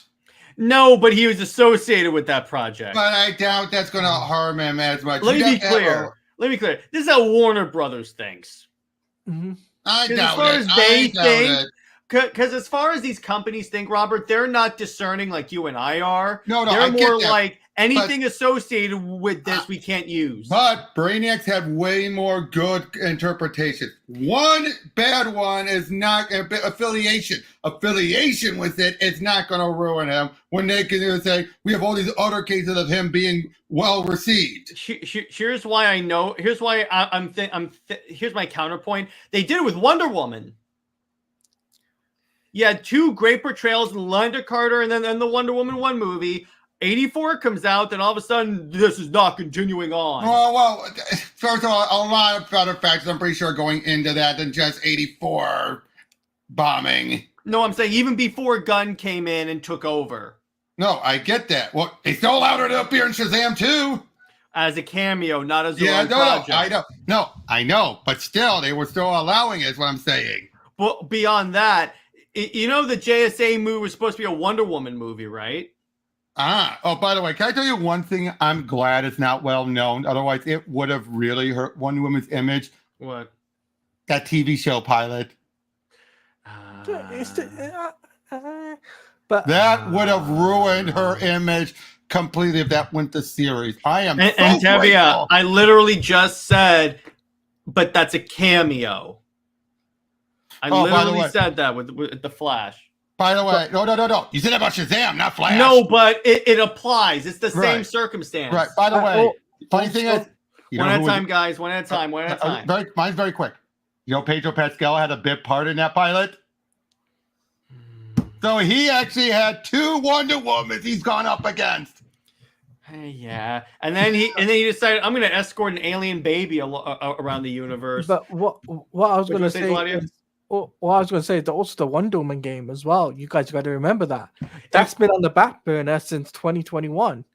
No, but he was associated with that project. But I doubt that's going to harm him as much. Let me be clear. This is how Warner Brothers thinks. I As doubt far it. as they I doubt think, it. because as far as these companies think, Robert, they're not discerning like you and I are. No, they're I get more that, like anything associated with this we can't use. But Brainiacs have way more good interpretation. One bad one is not affiliation. Affiliation with it is not going to ruin him when they can say we have all these other cases of him being well received. Here's why I know. Here's why here's my counterpoint. They did it with Wonder Woman. You had two great portrayals in Linda Carter and then the Wonder Woman 1 movie. 84 comes out, then all of a sudden, this is not continuing on. Well, first of all, a lot of other factors I'm pretty sure are going into that than just 84 bombing. No, I'm saying even before Gunn came in and took over. No, I get that. Well, they still allowed her to appear in Shazam too. As a cameo, not as a project. I know, but still, they were still allowing it, is what I'm saying. But beyond that, you know the JSA movie was supposed to be a Wonder Woman movie, right? Oh, by the way, can I tell you one thing? I'm glad it's not well known. Otherwise, it would have really hurt Wonder Woman's image. What? That TV show pilot. But that would have ruined her image completely if that went to series. I am and so Tevia, grateful. I literally just said, but that's a cameo. I literally said that with the Flash. By the way, no. You said about Shazam, not Flash. No, but it applies. It's the same circumstance. Right. By the way, funny thing is, one at a time, guys. One at a time. One at a time. Mine's very quick. You know, Pedro Pascal had a big part in that pilot. So he actually had two Wonder Womans he's gone up against. Yeah, and then he decided I'm going to escort an alien baby around the universe. But what I was going to say. Well, I was going to say also the Wonder Woman game as well. You guys got to remember that that's been on the back burner since 2021.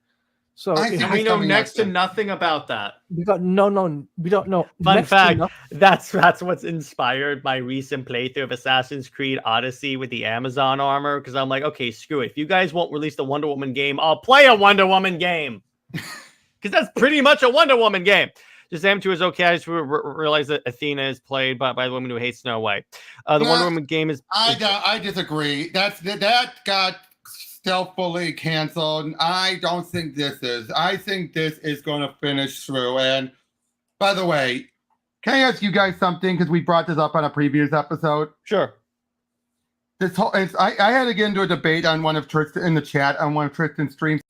So we know next to nothing about that. We don't know. Fun fact: that's what's inspired my recent playthrough of Assassin's Creed Odyssey with the Amazon armor. Because I'm like, okay, screw it. If you guys won't release the Wonder Woman game, I'll play a Wonder Woman game. Because that's pretty much a Wonder Woman game. Shazam 2 is okay. I just realized that Athena is played by the woman who hates Snow White. The Wonder Woman game is... I disagree. That got stealthily canceled. I don't think this is. I think this is going to finish through. And by the way, can I ask you guys something? Because we brought this up on a previous episode. Sure. I had to get into a debate on one of Tristan in the chat on one of Tristan's streams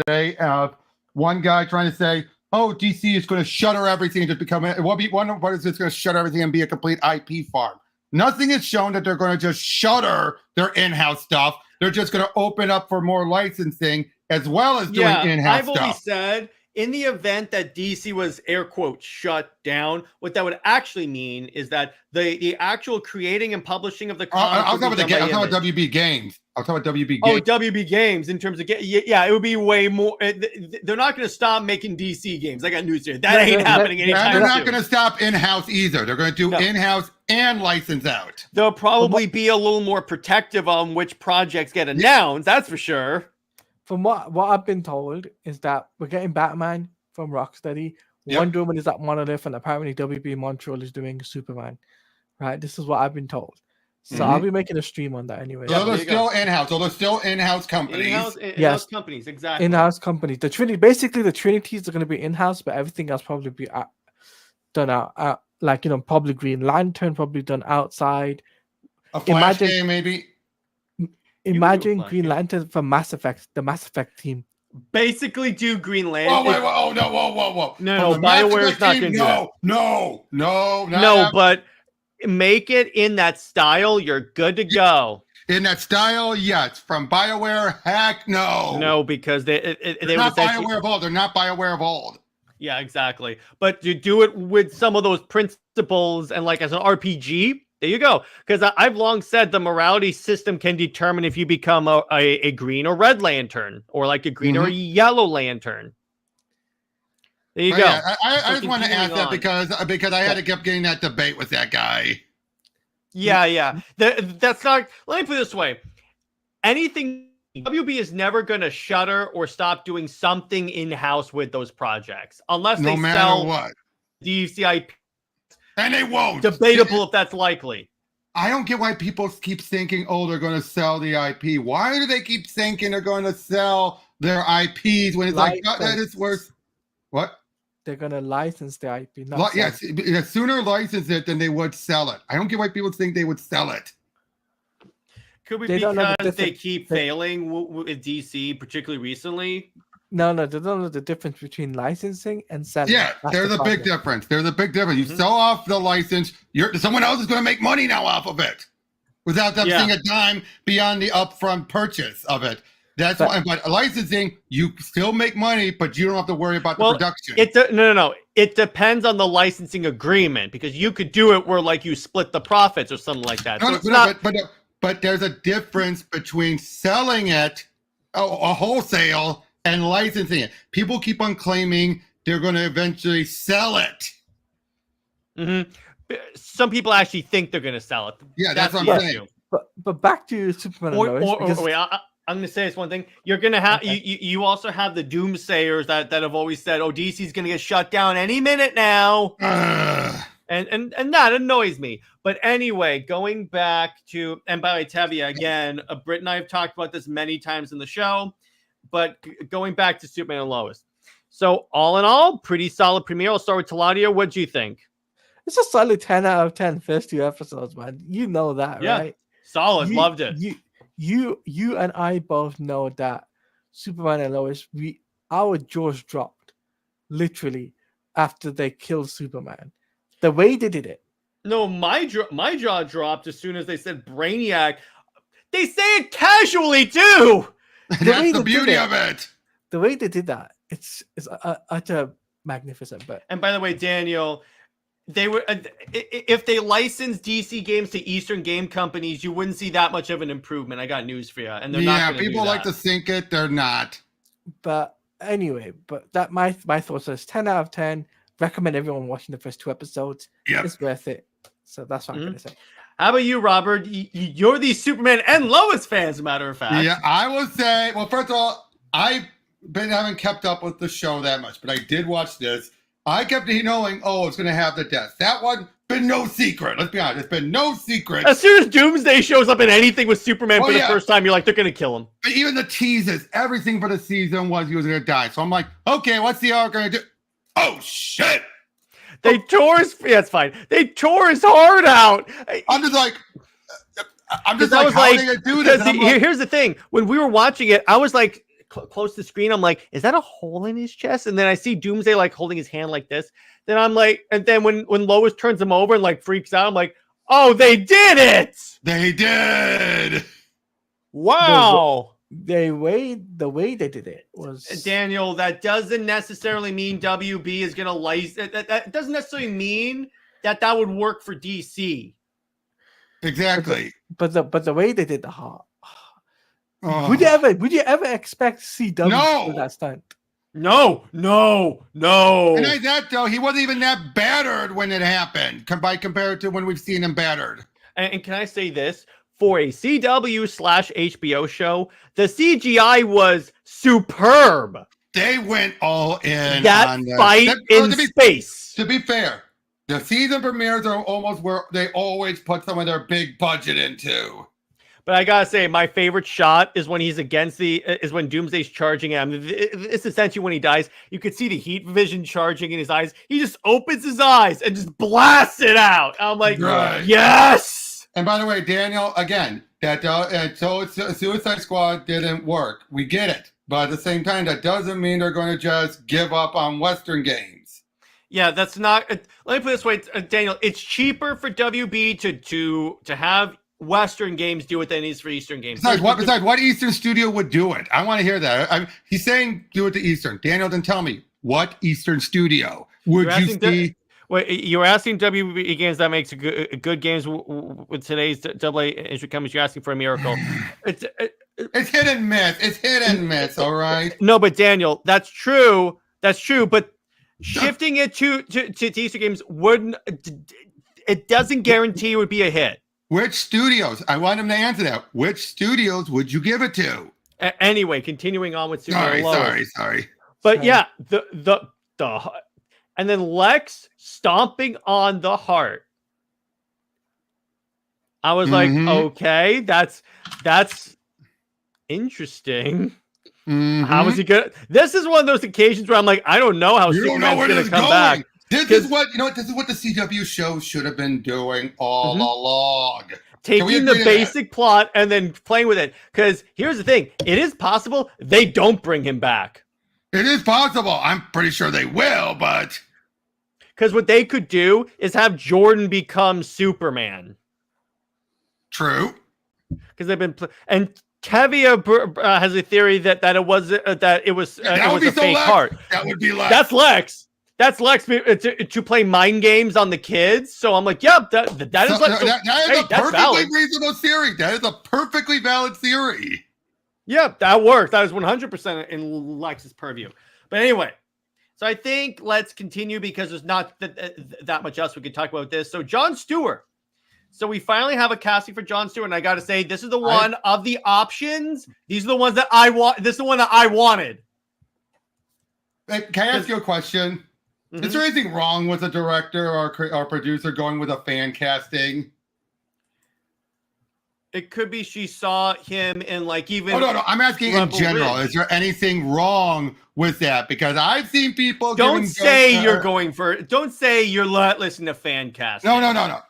today of one guy trying to say, oh, DC is going to shutter everything and just become what is this going to shutter everything and be a complete IP farm? Nothing has shown that they're going to just shutter their in-house stuff. They're just going to open up for more licensing as well as doing in-house stuff. I've always said in the event that DC was air quotes shut down, what that would actually mean is that the actual creating and publishing of the comics. I'll talk about WB Games. I'll talk about WB Games. Oh, WB Games in terms of it would be way more. They're not going to stop making DC games. I got news here. That ain't happening anytime soon. They're not going to stop in-house either. They're going to do in-house and license out. They'll probably be a little more protective on which projects get announced. That's for sure. From what I've been told is that we're getting Batman from Rocksteady. Yep. Wonder Woman is at Monolith, and apparently WB Montreal is doing Superman. Right? This is what I've been told. So I'll be making a stream on that anyway. So they're still in-house. So they're still in-house companies. In-house companies, exactly. In-house companies. The Trinities are going to be in-house, but everything else probably be done out. Like, probably Green Lantern, probably done outside. A Flash game, maybe. Imagine Green Lantern from Mass Effect, the Mass Effect team. Basically, do Green Lantern. Whoa. No. No, BioWare's not going to do that. No. But make it in that style, you're good to go. In that style, yes. From BioWare, heck no. No, because they They're would not essentially. BioWare of old. They're not BioWare of old. Yeah, exactly. But you do it with some of those principles and like as an RPG. There you go. Because I've long said the morality system can determine if you become a green or red lantern, or like a green or a yellow lantern. There you go. Yeah, I just want to ask that because I had to keep getting that debate with that guy. Yeah. That's not. Let me put it this way: anything WB is never going to shutter or stop doing something in house with those projects unless No they matter sell what. DCIP. And they won't. Debatable if that's likely. I don't get why people keep thinking, oh, they're going to sell the IP. Why do they keep thinking they're going to sell their IPs when it's like, that is worth. What? They're going to license the IP. Not Yes, sooner license it than they would sell it. I don't get why people think they would sell it. Could be because they keep failing with DC, particularly recently? No, they don't know the difference between licensing and selling. Yeah, there's a big difference. There's a big difference. You sell off the license, someone else is going to make money now off of it without them seeing a dime beyond the upfront purchase of it. That's why. But licensing, you still make money, but you don't have to worry about the production. No. It depends on the licensing agreement, because you could do it where like you split the profits or something like that. But there's a difference between selling it a wholesale and licensing it. People keep on claiming they're going to eventually sell it. Mm-hmm. Some people actually think they're going to sell it. Yeah, that's what I'm saying. But back to Superman and Lois. Wait, I'm going to say this one thing. You're going to have you also have the doomsayers that have always said, "Oh, DC's going to get shut down any minute now." And that annoys me. But anyway, going back to, and by the way, Tevye, again, Britt and I have talked about this many times in the show, but going back to Superman and Lois. So all in all, pretty solid premiere. I'll start with Teladia. What do you think? It's a solid 10 out of 10 first 2 episodes, man. You know that, right? Solid. Loved it. You and I both know that Superman and Lois, our jaws dropped literally after they killed Superman. The way they did it. No, my jaw dropped as soon as they said Brainiac. They say it casually too. That's the beauty of it. The way they did that, it's utter magnificent. But and by the way, Daniel, they were if they licensed DC games to Eastern game companies, you wouldn't see that much of an improvement. I got news for you. And they're not. People like to think it. They're not. But anyway, that my thoughts is 10 out of 10. Recommend everyone watching the first 2 episodes. Yep. It's worth it. So that's what I'm going to say. How about you, Robert? You're the Superman and Lois fans, as a matter of fact. Yeah, I will say, well, first of all, I haven't kept up with the show that much, but I did watch this. I kept knowing, it's going to have the death. That one, been no secret. Let's be honest. It's been no secret. As soon as Doomsday shows up in anything with Superman for the first time, you're like, they're going to kill him. But even the teases, everything for the season was he was going to die. So I'm like, okay, what's the arc going to do? Oh, shit. They tore his... Yeah, it's fine. They tore his heart out. I'm just like, how are they going to do this? Here's the thing. When we were watching it, I was like, close to the screen, I'm like, is that a hole in his chest? And then I see Doomsday like holding his hand like this. Then I'm like, and then when Lois turns him over and like freaks out, I'm like, oh, they did it. They did. Wow. The way they did it was, Daniel, that doesn't necessarily mean WB is going to license. That doesn't necessarily mean that would work for DC. Exactly. But the way they did the heart. Would you ever expect CW to do that stunt? No. And like that though, he wasn't even that battered when it happened, compared to when we've seen him battered. And can I say this? For a CW/HBO show, the CGI was superb. They went all in. That fight in space. To be fair, the season premieres are almost where they always put some of their big budget into. But I gotta say, my favorite shot is when he's is when Doomsday's charging him. It's essentially when he dies. You could see the heat vision charging in his eyes. He just opens his eyes and just blasts it out. I'm like, yes. And by the way, Daniel, again, Suicide Squad didn't work. We get it. But at the same time, that doesn't mean they're going to just give up on Western games. Yeah, that's not. Let me put it this way, Daniel. It's cheaper for WB to have Western games do it than it is for Eastern games. Besides, what Eastern studio would do it? I want to hear that. He's saying do it to Eastern. Daniel, then tell me, what Eastern studio would you see? Wait, you're asking WB games that makes good games with today's AA entry companies. You're asking for a miracle. It's hit and miss. It's hit and miss. All right. No, but Daniel, that's true. That's true. But shifting it to Eastern games wouldn't. It doesn't guarantee it would be a hit. Which studios? I want him to answer that. Which studios would you give it to? Anyway, continuing on with Sorry. But yeah, the and then Lex stomping on the heart. I was like, okay, that's interesting. How is he good? This is one of those occasions where I'm like, I don't know how Superman's going to come back. This is what the CW show should have been doing all along. Taking the basic plot and then playing with it. Because here's the thing, it is possible they don't bring him back. It is possible. I'm pretty sure they will, but because what they could do is have Jordan become Superman. True. Because they've been and Tevia has a theory that it was a fake heart. That would be Lex. That's Lex. That's Lex to play mind games on the kids. So I'm like, yep, that is Lex. That is a perfectly reasonable theory. That is a perfectly valid theory. Yep, that works. That is 100% in Lex's purview. But anyway, so I think let's continue because there's not that much else we could talk about this. So John Stewart. So we finally have a casting for John Stewart, and I got to say, this is the one of the options. These are the ones that I want. This is the one that I wanted. Can I ask you a question? Is there anything wrong with a director or producer going with a fan casting? It could be she saw him in like even. Oh no! I'm asking in general. Is there anything wrong with that? Because I've seen people. Don't say you're going for. Don't say you're listening to fan casting. No.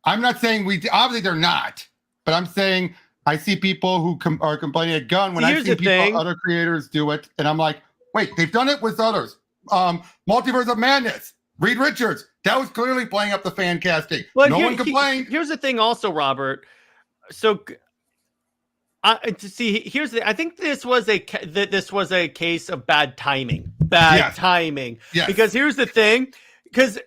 I'm not saying obviously they're not, but I'm saying I see people who are complaining at gun when I see other creators do it, and I'm like, wait, they've done it with others. Multiverse of Madness, Reed Richards, that was clearly playing up the fan casting. Well, no one complained. Here's the thing, also, Robert. So, here's the. I think this was a case of bad timing. Timing. Yes. Because here's the thing. Because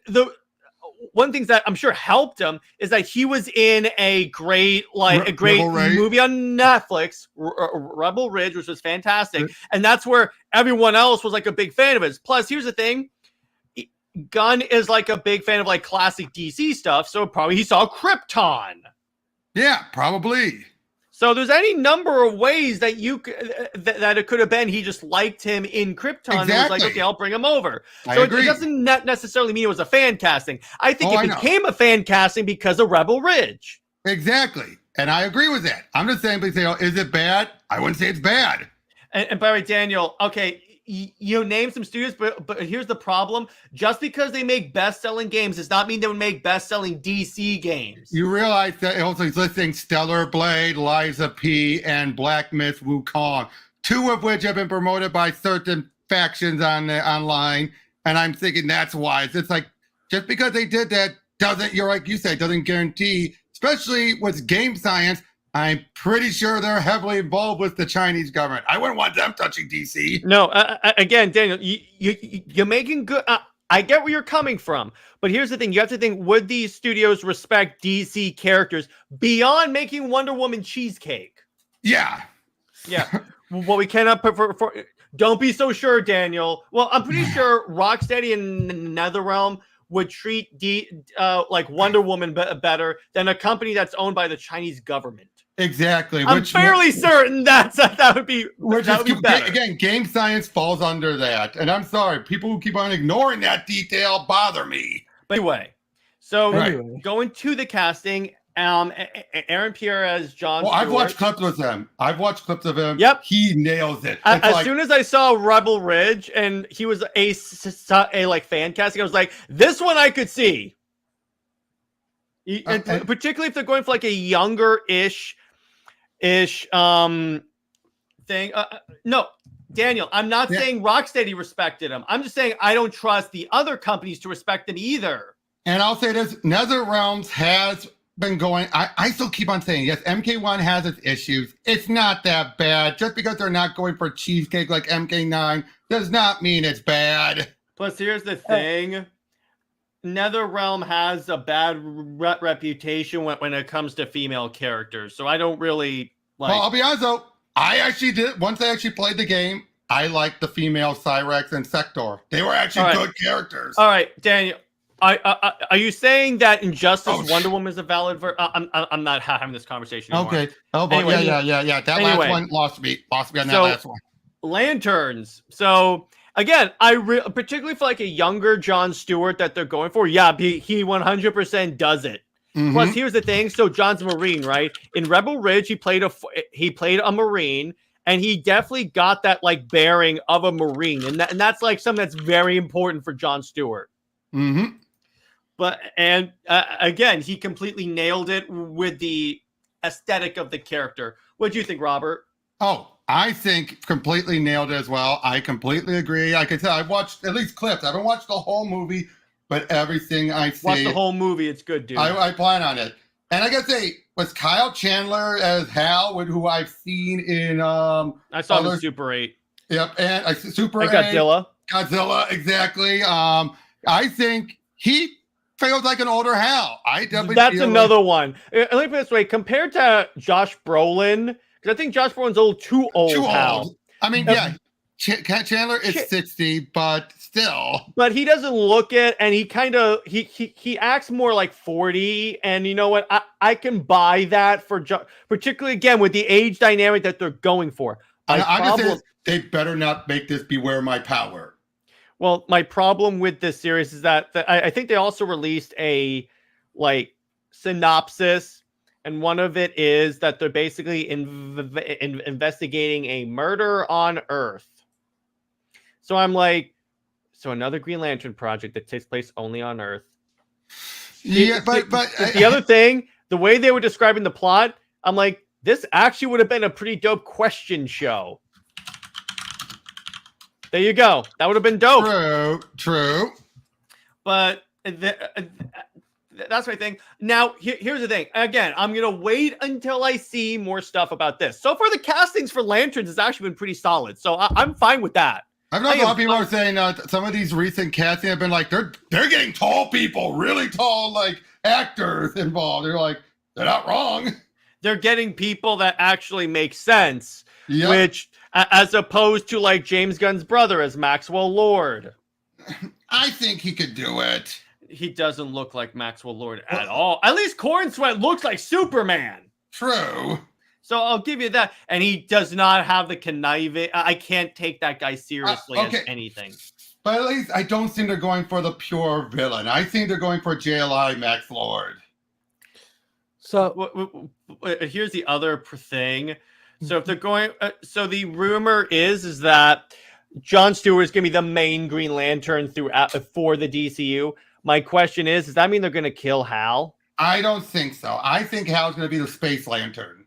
one thing that I'm sure helped him is that he was in a great movie on Netflix, Rebel Ridge, which was fantastic, and that's where everyone else was like a big fan of his. Plus, here's the thing. Gunn is like a big fan of like classic DC stuff, so probably he saw Krypton. Yeah, probably. So there's any number of ways that that it could have been he just liked him in Krypton and was like, okay, I'll bring him over. So it doesn't necessarily mean it was a fan casting. I think it became a fan casting because of Rebel Ridge. Exactly. And I agree with that. I'm just saying, is it bad? I wouldn't say it's bad. And by the way, Daniel, okay, you name some studios, but here's the problem. Just because they make best-selling games does not mean they would make best-selling DC games. You realize that also he's listing Stellar Blade, Liza P, and Black Myth Wukong, two of which have been promoted by certain factions online, and I'm thinking that's wise. It's like, just because they did that doesn't guarantee, especially with game science. I'm pretty sure they're heavily involved with the Chinese government. I wouldn't want them touching DC. No, again, Daniel, you're making good. I get where you're coming from, but here's the thing: you have to think: would these studios respect DC characters beyond making Wonder Woman cheesecake? Yeah. Well, we cannot for. Don't be so sure, Daniel. Well, I'm pretty sure Rocksteady and NetherRealm would treat like Wonder Woman better than a company that's owned by the Chinese government. Exactly. I'm fairly certain that would be better. Again, game science falls under that. And I'm sorry, people who keep on ignoring that detail bother me. But anyway, going to the casting, Aaron Pierre as John Stewart. I've watched clips with him. Yep. He nails it. As soon as I saw Rebel Ridge and he was a like fan casting, I was like, this one I could see. Particularly if they're going for like a younger-ish thing. No, Daniel, I'm not saying Rocksteady respected him. I'm just saying I don't trust the other companies to respect him either. And I'll say this, NetherRealms has been going, I still keep on saying, yes, MK1 has its issues. It's not that bad. Just because they're not going for cheesecake like MK9 does not mean it's bad. Plus, here's the thing. NetherRealm has a bad reputation when it comes to female characters. So I don't really like... Well, I'll be honest though, I actually did, once I actually played the game, I liked the female Cyrex and Sector. They were actually good characters. All right, Daniel. Are you saying that Injustice Wonder Woman is a valid I'm not having this conversation anymore. Okay. Oh, but anyway, yeah. That last one lost me. Lost me on that last one. Lanterns. So again, particularly for like a younger John Stewart that they're going for. Yeah, he 100% does it. Mm-hmm. Plus, here's the thing. So John's a Marine, right? In Rebel Ridge, he played a Marine, and he definitely got that like bearing of a Marine, and that's like something that's very important for John Stewart. Mm-hmm. But again, he completely nailed it with the aesthetic of the character. What do you think, Robert? Oh, I think completely nailed it as well. I completely agree. Like I said, I watched at least clips. I haven't watched the whole movie, but everything I see. Watch the whole movie. It's good, dude. I plan on it. And I gotta say, was Kyle Chandler as Hal, who I've seen in I saw him in Super 8. Yep, and Super 8. Godzilla. Godzilla, exactly. I think he feels like an older Hal. That's another one. Let me put it this way: compared to Josh Brolin, because I think Josh Brolin's a little too old. Hal. I mean, Chandler is 60, but still. But he doesn't look it, and he kind of he acts more like 40. And you know what? I can buy that for particularly again with the age dynamic that they're going for. I'm just saying they better not make this Beware My Power. Well, my problem with this series is that I think they also released a like synopsis, and one of it is that they're basically investigating a murder on Earth. So I'm like, so another Green Lantern project that takes place only on Earth. Yeah, but the other thing, the way they were describing the plot, I'm like, this actually would have been a pretty dope question show. There you go. That would have been dope. True. But that's my thing. Now, here's the thing. Again, I'm going to wait until I see more stuff about this. So far, the castings for Lanterns has actually been pretty solid. So I'm fine with that. I've known a lot of people are saying some of these recent castings have been like, they're getting tall people, really tall, like, actors involved. They're like, they're not wrong. They're getting people that actually make sense, which... as opposed to like James Gunn's brother as Maxwell Lord. I think he could do it. He doesn't look like Maxwell Lord at all. At least Corn Sweat looks like Superman. True. So I'll give you that. And he does not have the conniving. I can't take that guy seriously as anything. But at least I don't think they're going for the pure villain. I think they're going for JLI Max Lord. So here's the other thing. So if they're going, so the rumor is that John Stewart is going to be the main Green Lantern for the DCU. My question is, does that mean they're going to kill Hal? I don't think so. I think Hal's going to be the Space Lantern.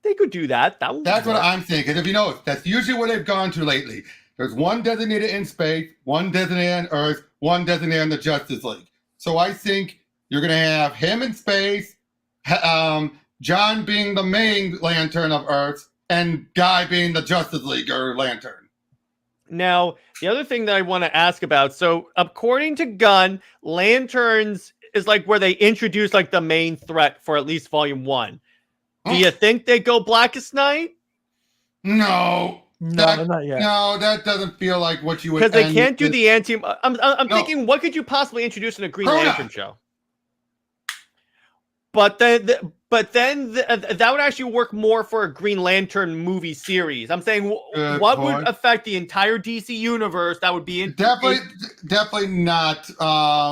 They could do that. That's what I'm thinking. If you know, that's usually what they've gone to lately. There's one designated in space, one designated on Earth, one designated in the Justice League. So I think you're going to have him in space, John being the main Lantern of Earth, and Guy being the Justice League or Lantern. Now, the other thing that I want to ask about, so according to Gunn, Lanterns is like where they introduce like the main threat for at least Volume 1. Do you think they go Blackest Night? No. Not yet. No, that doesn't feel like what you would. Because they can't do the anti. I'm thinking, what could you possibly introduce in a Green Lantern show? But then that would actually work more for a Green Lantern movie series. I'm saying, what would affect the entire DC universe? That would be definitely not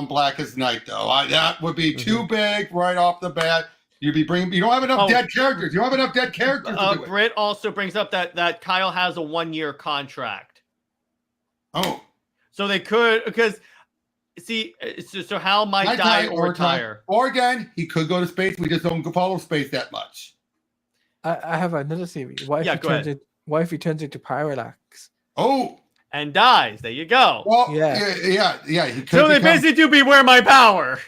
Blackest Night though. That would be too big right off the bat. You don't have enough dead characters. You don't have enough dead characters. Britt also brings up that Kyle has a 1-year contract. Oh, so they could, because see, so Hal might die or retire. Or again, he could go to space. We just don't follow space that much. I have another theory. Go ahead. What if he turns into Parallax? Oh, and dies. There you go. well, Yeah. yeah. He could So they become- basically do Beware My Power.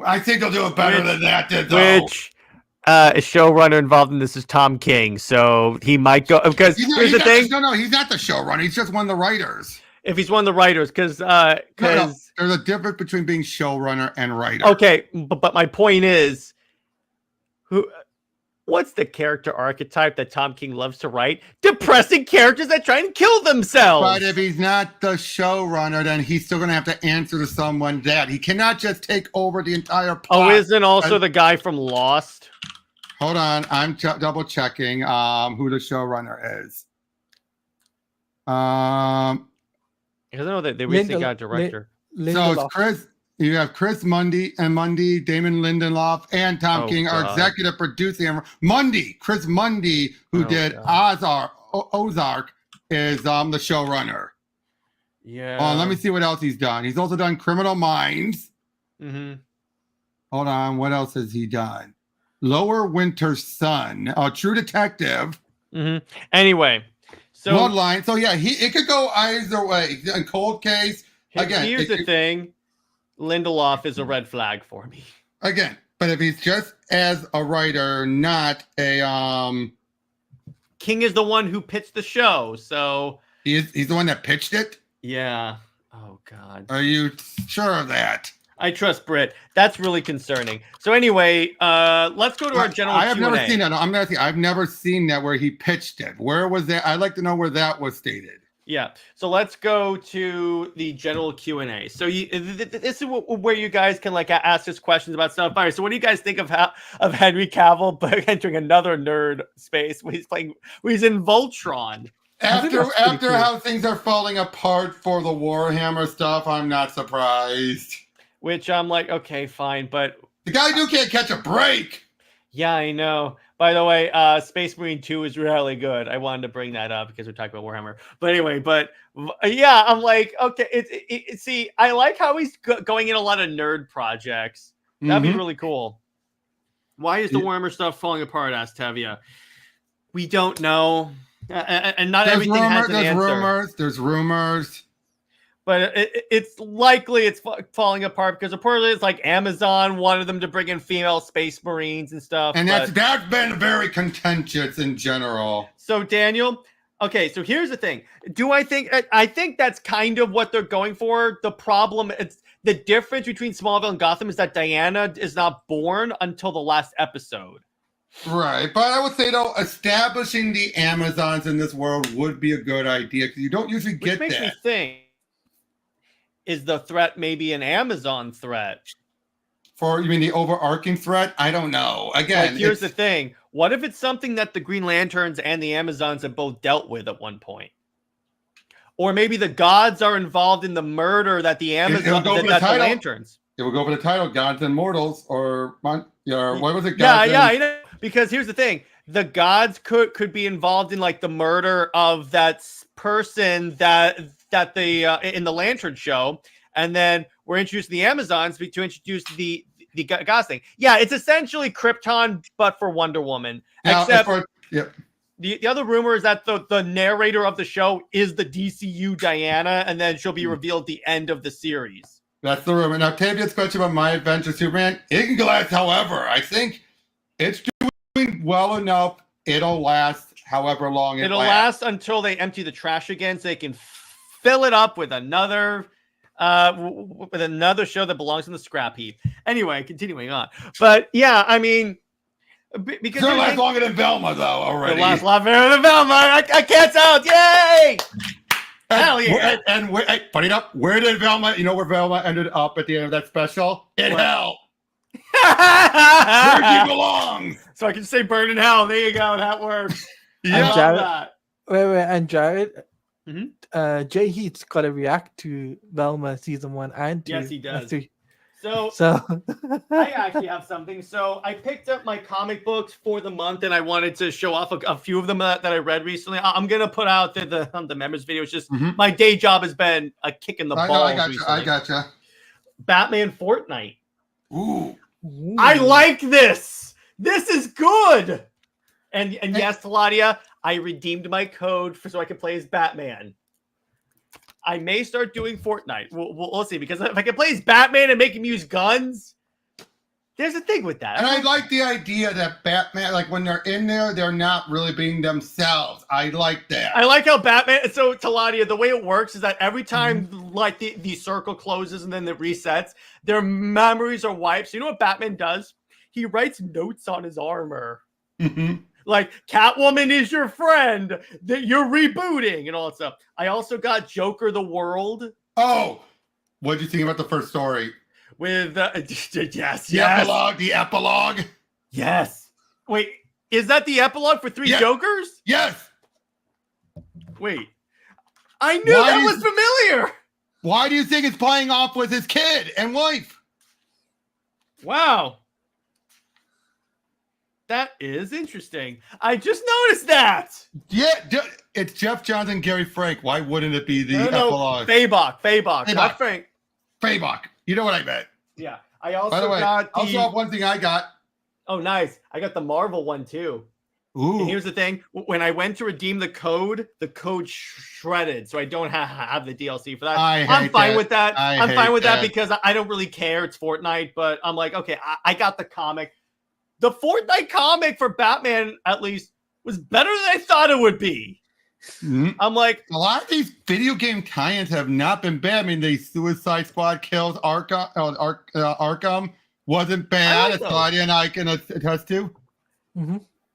I think they'll do it better than that did, though. Which a showrunner involved in this is Tom King, so he might go because here's the thing. No, he's not the showrunner. He's just one of the writers. If he's one of the writers, because No, there's a difference between being showrunner and writer. okay, but my point is, what's the character archetype that Tom King loves to write? Depressing characters that try and kill themselves. But if he's not the showrunner, then he's still going to have to answer to someone that he cannot just take over the entire plot. Oh, isn't also the guy from Lost? Hold on, I'm double checking who the showrunner is. Because I know that they recently got a director. So it's Chris. You have Chris Mundy, Damon Lindelof, and Tom King are executive producing. Chris Mundy, who did Ozark, is the showrunner. Yeah. Let me see what else he's done. He's also done Criminal Minds. Mm-hmm. Hold on, what else has he done? Lower Winter Sun, True Detective. Mm-hmm. Anyway, so Bloodline. So yeah, it could go either way. In Cold Case, again. Here's the thing: Lindelof is a red flag for me. Again, but if he's just as a writer, not a King is the one who pitched the show, so he's the one that pitched it. Yeah. Oh God. Are you sure of that? I trust Britt. That's really concerning. So anyway, let's go to our general I have Q&A. never seen that. I'm gonna see. I've never seen that where he pitched it. Where was that? I'd like to know where that was stated. Yeah. So let's go to the general Q&A. So this is where you guys can like ask us questions about stuff. All right. So what do you guys think of Henry Cavill entering another nerd space when he's in Voltron? After how things are falling apart for the Warhammer stuff, I'm not surprised. Which I'm like, okay, fine, but the guy can't catch a break. Yeah, I know. By the way, Space Marine 2 is really good. I wanted to bring that up because we're talking about Warhammer. But anyway, yeah, I'm like, okay, see, I like how he's going in a lot of nerd projects. That'd be really cool. Why is the Warhammer stuff falling apart, asked Tevia? We don't know. And not everything has an answer. There's rumors. But it's likely it's falling apart because reportedly it's like Amazon wanted them to bring in female space marines and stuff. And that's been very contentious in general. So Daniel, okay, so here's the thing. I think that's kind of what they're going for. The problem, it's the difference between Smallville and Gotham is that Diana is not born until the last episode. Right, but I would say though, establishing the Amazons in this world would be a good idea because you don't usually get that. Which makes me think. Is the threat maybe an Amazon threat? You mean the overarching threat? I don't know. Again, like, here's the thing. What if it's something that the Green Lanterns and the Amazons have both dealt with at one point? Or maybe the gods are involved in the murder that the Amazons, the Lanterns. It will go for the title, Gods and Mortals, or what was it? I know. Because here's the thing. The gods could be involved in like the murder of that person that the in the Lantern show, and then we're introducing the Amazons to introduce the gods thing. Yeah, it's essentially Krypton, but for Wonder Woman. Except the other rumor is that the narrator of the show is the DCU Diana, and then she'll be revealed at the end of the series. That's the rumor. Now, Tavia's question about My Adventure Superman, it can last, however. I think it's doing well enough. It'll last however long it'll last until they empty the trash again, so they can fill it up with another show that belongs in the scrap heap. Anyway, continuing on. But yeah, I mean, because it'll last longer than Velma, though. Already, it'll last a lot better than Velma. I can't tell. Yay! Hell yeah! And funny enough, where did Velma? You know where Velma ended up at the end of that special? In hell. Where she belongs. So I can say burn in hell. There you go. That works. Yeah. I love that. Wait, and Jared. Jay Heat's got to react to Velma season 1 and 2. Yes, he does. So I actually have something. So I picked up my comic books for the month, and I wanted to show off a few of them that I read recently. I'm gonna put out the members video. It's just my day job has been a kick in the balls. I gotcha. Batman Fortnite. Ooh. I like this. This is good. And yes, Teladia, I redeemed my code so I can play as Batman. I may start doing Fortnite. We'll see, because if I can play as Batman and make him use guns, there's a thing with that. And I like the idea that Batman, like when they're in there, they're not really being themselves. I like that. I like how Batman. So Teladia, the way it works is that every time like the circle closes and then it resets, their memories are wiped. So you know what Batman does? He writes notes on his armor. Like, Catwoman is your friend, that you're rebooting, and all that stuff. I also got Joker the World. Oh, what did you think about the first story? With, yes. The epilogue. Yes. Wait, is that the epilogue for Three Jokers? Yes. Wait. I knew that was familiar. Why do you think it's playing off with his kid and wife? Wow. That is interesting. I just noticed that. Yeah, it's Jeff Johns and Gary Frank. Why wouldn't it be the epilogue? Fabok, not Frank. Fabok. You know what I meant. Yeah. I also By the way, got I'll show off one thing I got. Oh, nice. I got the Marvel one too. Ooh. And here's the thing. When I went to redeem the code shredded. So I don't have the DLC for that. I'm fine with that. I'm fine with that because I don't really care. It's Fortnite. But I'm like, okay, I got the comic. The Fortnite comic for Batman, at least, was better than I thought it would be. I'm like, a lot of these video game tie-ins have not been bad. I mean, the Suicide Squad kills Arkham wasn't bad. As Claudia and I can attest to.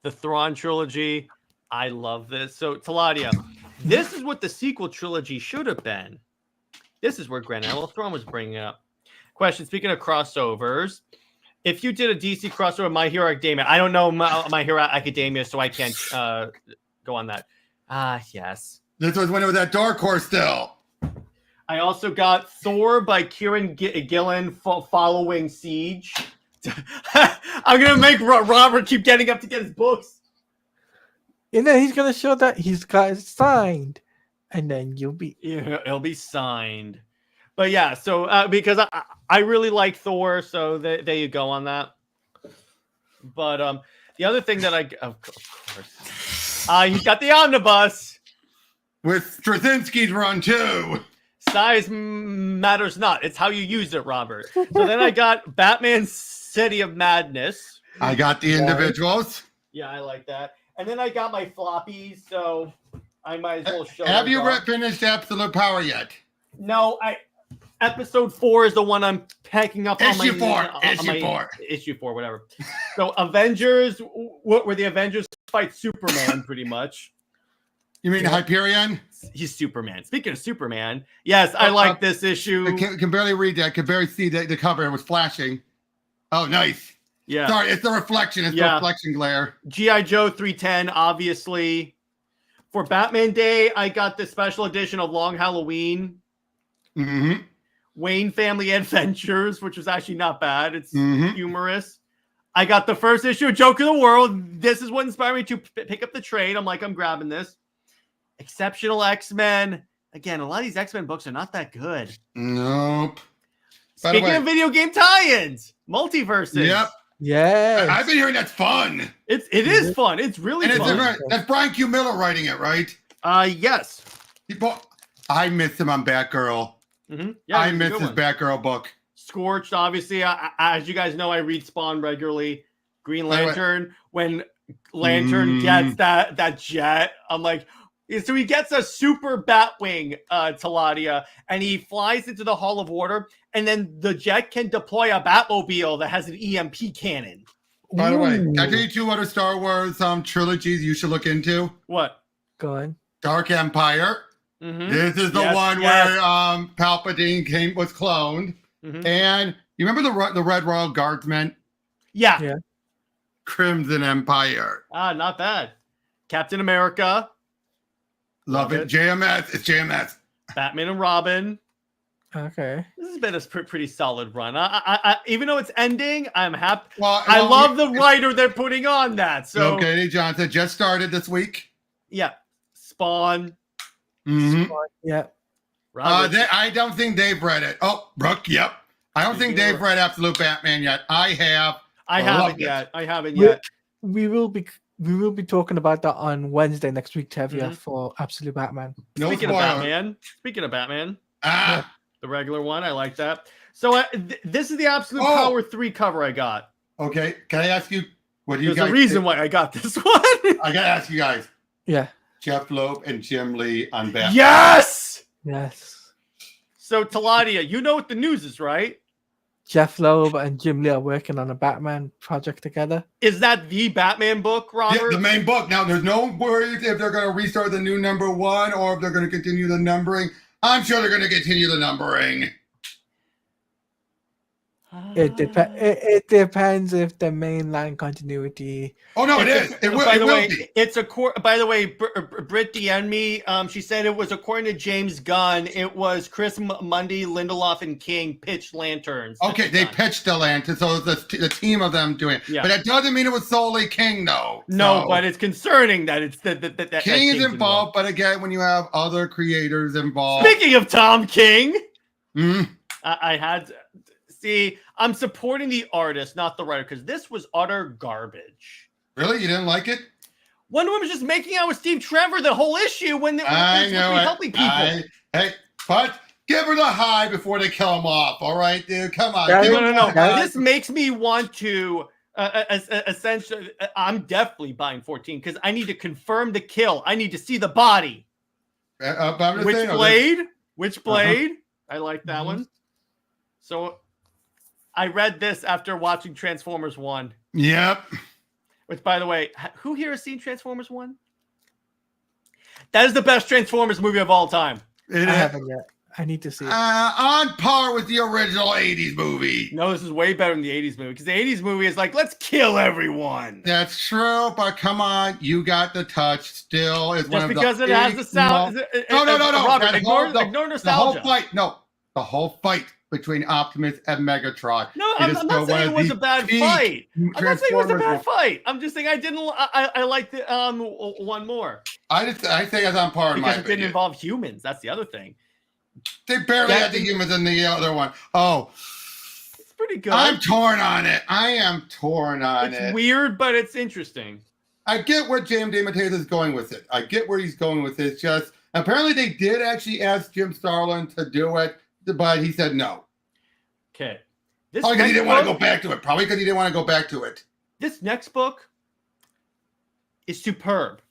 The Thrawn trilogy, I love this. So, Teladia, this is what the sequel trilogy should have been. This is where Grand Admiral Thrawn was bringing it up. Question: speaking of crossovers, if you did a DC crossover, My Hero Academia, I don't know My Hero Academia, so I can't go on that. Yes. This was when it was at Dark Horse still. I also got Thor by Kieran Gillen following Siege. I'm going to make Robert keep getting up to get his books. And then he's going to show that he's got it signed. And then you'll be... Yeah, it'll be signed. But yeah, so because I really like Thor, so there you go on that. But the other thing that of course, he's got the omnibus with Straczynski's run too. Size matters not; it's how you use it, Robert. So then I got Batman City of Madness. I got the individuals. Yeah, I like that. And then I got my floppies, so I might as well show. Have you finished Absolute Power yet? No, Episode 4 is the one I'm packing up on Issue 4. Issue 4, whatever. So Avengers, where the Avengers fight Superman, pretty much. You mean Hyperion? He's Superman. Speaking of Superman, yes, I like this issue. I can barely read that. I can barely see the cover. It was flashing. Oh, nice. Yeah. Sorry, it's the reflection. It's the reflection glare. G.I. Joe 310, obviously. For Batman Day, I got the special edition of Long Halloween. Wayne Family Adventures, which was actually not bad. It's humorous. I got the first issue of Joker the World. This is what inspired me to pick up the trade. I'm like, I'm grabbing this. Exceptional X-Men. Again, a lot of these X-Men books are not that good. Nope. Speaking of video game tie-ins, multiverses. Yep. Yeah. I've been hearing that's fun. It is fun. It's really fun. That's Brian Q. Miller writing it, right? Yes. I miss him on Batgirl. Yeah, I miss his Batgirl book. Scorched, obviously. As you guys know, I read Spawn regularly. Green Lantern. When Lantern gets that jet, I'm like, so he gets a super Batwing, Teladia, and he flies into the Hall of Order, and then the jet can deploy a Batmobile that has an EMP cannon. By the way, can I tell you 2 other Star Wars trilogies you should look into? What? Go on. Dark Empire. This is the one where Palpatine was cloned. And you remember the Red Royal Guardsmen? Yeah. Crimson Empire. Not bad. Captain America. Love it. JMS. It's JMS. Batman and Robin. Okay. This has been a pretty solid run. I even though it's ending, I'm happy. Well, I love the writer they're putting on that. So okay, Johnson just started this week. Yeah. Spawn. Yeah. I don't think they've read it. Oh, Brooke, yep. I don't think they've read Absolute Batman yet. I have. I haven't yet. I haven't yet. We will be we will be talking about that on Wednesday next week, Tevia, Mhm. for Absolute Batman. No Speaking of spoiler. Batman, Ah. the regular one, I like that. So this is the Absolute Oh. Power 3 cover I got. Okay. Can I ask you? What do you There's guys? a reason why I got this one. I gotta ask you guys. Yeah. Jeff Loeb and Jim Lee on Batman. Yes. Yes. So Teladia, you know what the news is, right? Jeff Loeb and Jim Lee are working on a Batman project together. Is that the Batman book, Robert? Yeah, the main book. Now, there's no worries if they're going to restart the new #1 or if they're going to continue the numbering. I'm sure they're going to continue the numbering. It depends if the mainline continuity. Oh no, it is. It will. By It the will way, be. it's a by the way, Britt DM'd me. She said it was according to James Gunn. It was Chris Mundy, Lindelof, and King pitched Lanterns. Okay, they pitched the lantern, so the team of them doing it. Yeah. But that doesn't mean it was solely King, though. No, So, but it's concerning that it's that King is involved. But again, when you have other creators involved, Speaking of Tom King, Mhm. I had see. I'm supporting the artist, not the writer, because this was utter garbage. Really, you didn't like it? Wonder Woman was just making out with Steve Trevor the whole issue when they I were know it. helping people. Hey, but give her the high before they kill him off. All right, dude, come on. Yeah, Give No, her no, the no. high. This makes me want to essentially. I'm definitely buying 14 because I need to confirm the kill. I need to see the body. But I'm just Which saying, blade? Which blade? I like that Mhm. one. So I read this after watching Transformers 1. Yep. Which, by the way, who here has seen Transformers 1? That is the best Transformers movie of all time. It I is haven't yet. I need to see it. on par with the original 80s movie. No, this is way better than the 80s movie because the 80s movie is like, let's kill everyone. That's true, but come on, you got the touch. Still, is one Just of because the it has the sound. No. Robert, That ignore whole- ignore the whole nostalgia. fight. No, the whole fight between Optimus and Megatron. No, It is I'm still not one saying of it was the a bad peak fight. I'm not saying it was a Transformers bad fight. I'm just saying I didn't. I liked the one more I think it's on par in my because it didn't opinion. involve humans. That's the other thing. They barely That had the didn't- humans in the other one. Oh, It's pretty good. I'm torn on it. I am torn on It's it. weird, but it's interesting. I get where James DeMatteis is going with it. I get where he's going with it. It's just apparently they did actually ask Jim Starlin to do it, but he said no. Okay. This Probably because he next didn't want to book- go back to it. Probably because he didn't want to go back to it. This next book is superb.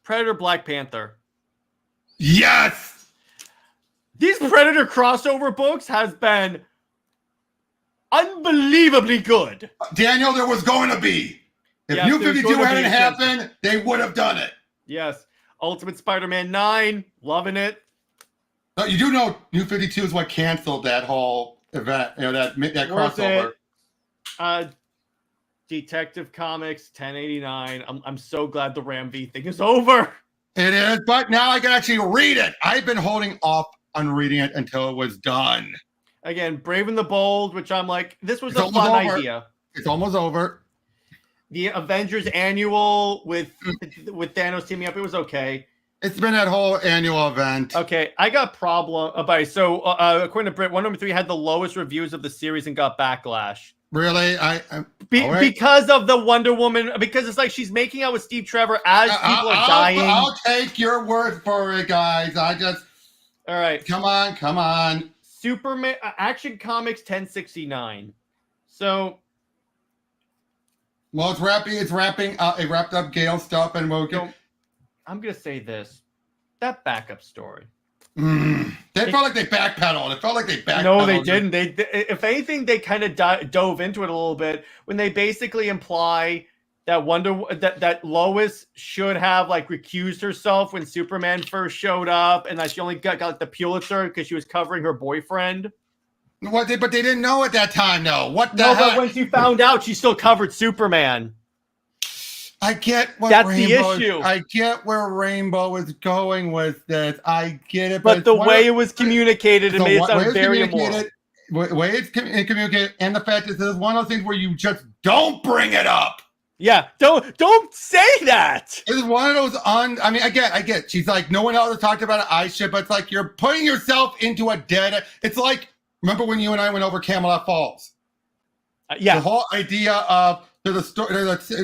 Predator Black Panther. Yes. These Predator crossover books has been unbelievably good. Daniel, there was going to be. If Yes, New there's 52 gonna hadn't be a chance. happened, they would have done it. Yes. Ultimate Spider-Man 9, loving it. But you do know New 52 is what canceled that whole event, that Worth crossover. it. Detective Comics 1089. I'm so glad the Ram V thing is over. It is, but now I can actually read it. I've been holding off on reading it until it was done. Again, Brave and the Bold, which I'm like, this was It's a almost fun over. idea. It's almost over. The Avengers Annual with Thanos teaming up, it was okay. It's been that whole annual event. Okay, I got problem. So according to Britt, Wonder Woman 3 had the lowest reviews of the series and got backlash. Really? All right. Because of the Wonder Woman, because it's like she's making out with Steve Trevor as people are dying. I'll take your word for it, guys. All right. Come on. Superman Action Comics 1069. So Well, it's wrapping up. It wrapped up Gale stuff, and we'll get. I'm gonna say this: that backup story. They felt like they backpedaled. It felt like they backpedaled. No, they didn't. They if anything, they kind of dove into it a little bit when they basically imply that that Lois should have like recused herself when Superman first showed up, and that she only got like the Pulitzer because she was covering her boyfriend. But they didn't know at that time, though. What the No, heck? but when she found out, she still covered Superman. I get what That's the Rainbow issue. I get where Rainbow is going with this. I get it, But it's the one way of- it was communicated, it the made it way sound it's very immoral. communicated, way it's communicated, and the fact that this is one of those things where you just don't bring it up. Yeah, don't say that. It's one of those I mean, I get. She's like, no one else has talked about it. I should, but it's like you're putting yourself into a dead. It's like, remember when you and I went over Camelot Falls? Yeah. The whole idea of to the story.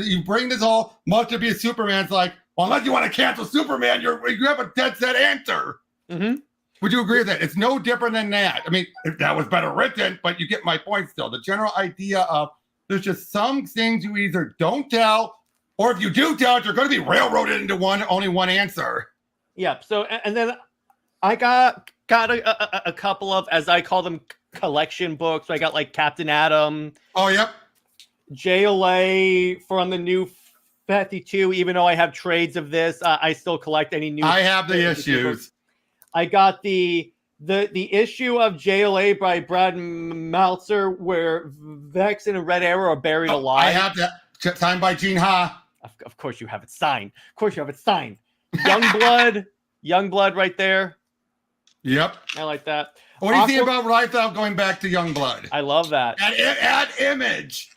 You bring this all much to be a Superman's like, well, unless you want to cancel Superman, you have a dead set answer. Mm-hmm. Would you agree with that? It's no different than that. I mean, if that was better written, but you get my point still. The general idea of there's just some things you either don't tell, or if you do tell it, you're going to be railroaded into only one answer. Yeah. So, and then I got a couple of, as I call them, collection books. So I got like Captain Atom. Oh, yep. JLA from the new 52. Even though I have trades of this, I still collect any new. I have the issues. Books. I got the issue of JLA by Brad Meltzer where Vex and Red Arrow are buried alive. I have that signed by Gene Ha. Of course you have it signed. Of course you have it signed. Youngblood right there. Yep. I like that. What do you think about Liefeld going back to Youngblood? I love that. At Image.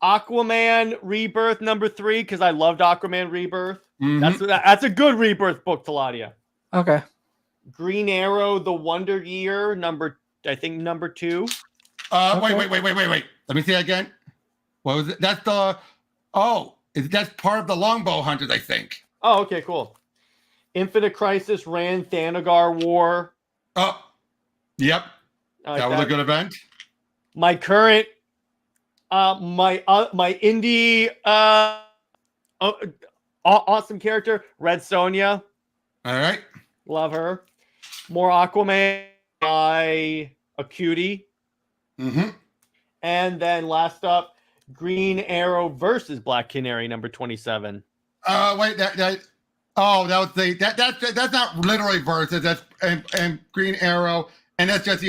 Aquaman Rebirth number 3, because I loved Aquaman Rebirth. Mm-hmm. That's a good Rebirth book, Teladia. Okay. Green Arrow, The Wonder Year, number 2. Okay. Wait. Let me see again. What was it? That's that's part of the Longbow Hunters, I think. Oh, okay, cool. Infinite Crisis, Rand Thanagar War. Oh, yep. That was a good event. My current, my indie, awesome character, Red Sonja. All right. Love her. More Aquaman by a cutie. Mm-hmm. And then last up, Green Arrow versus Black Canary, number 27. Wait, that was that's not literally versus. That's and Green Arrow, and that's just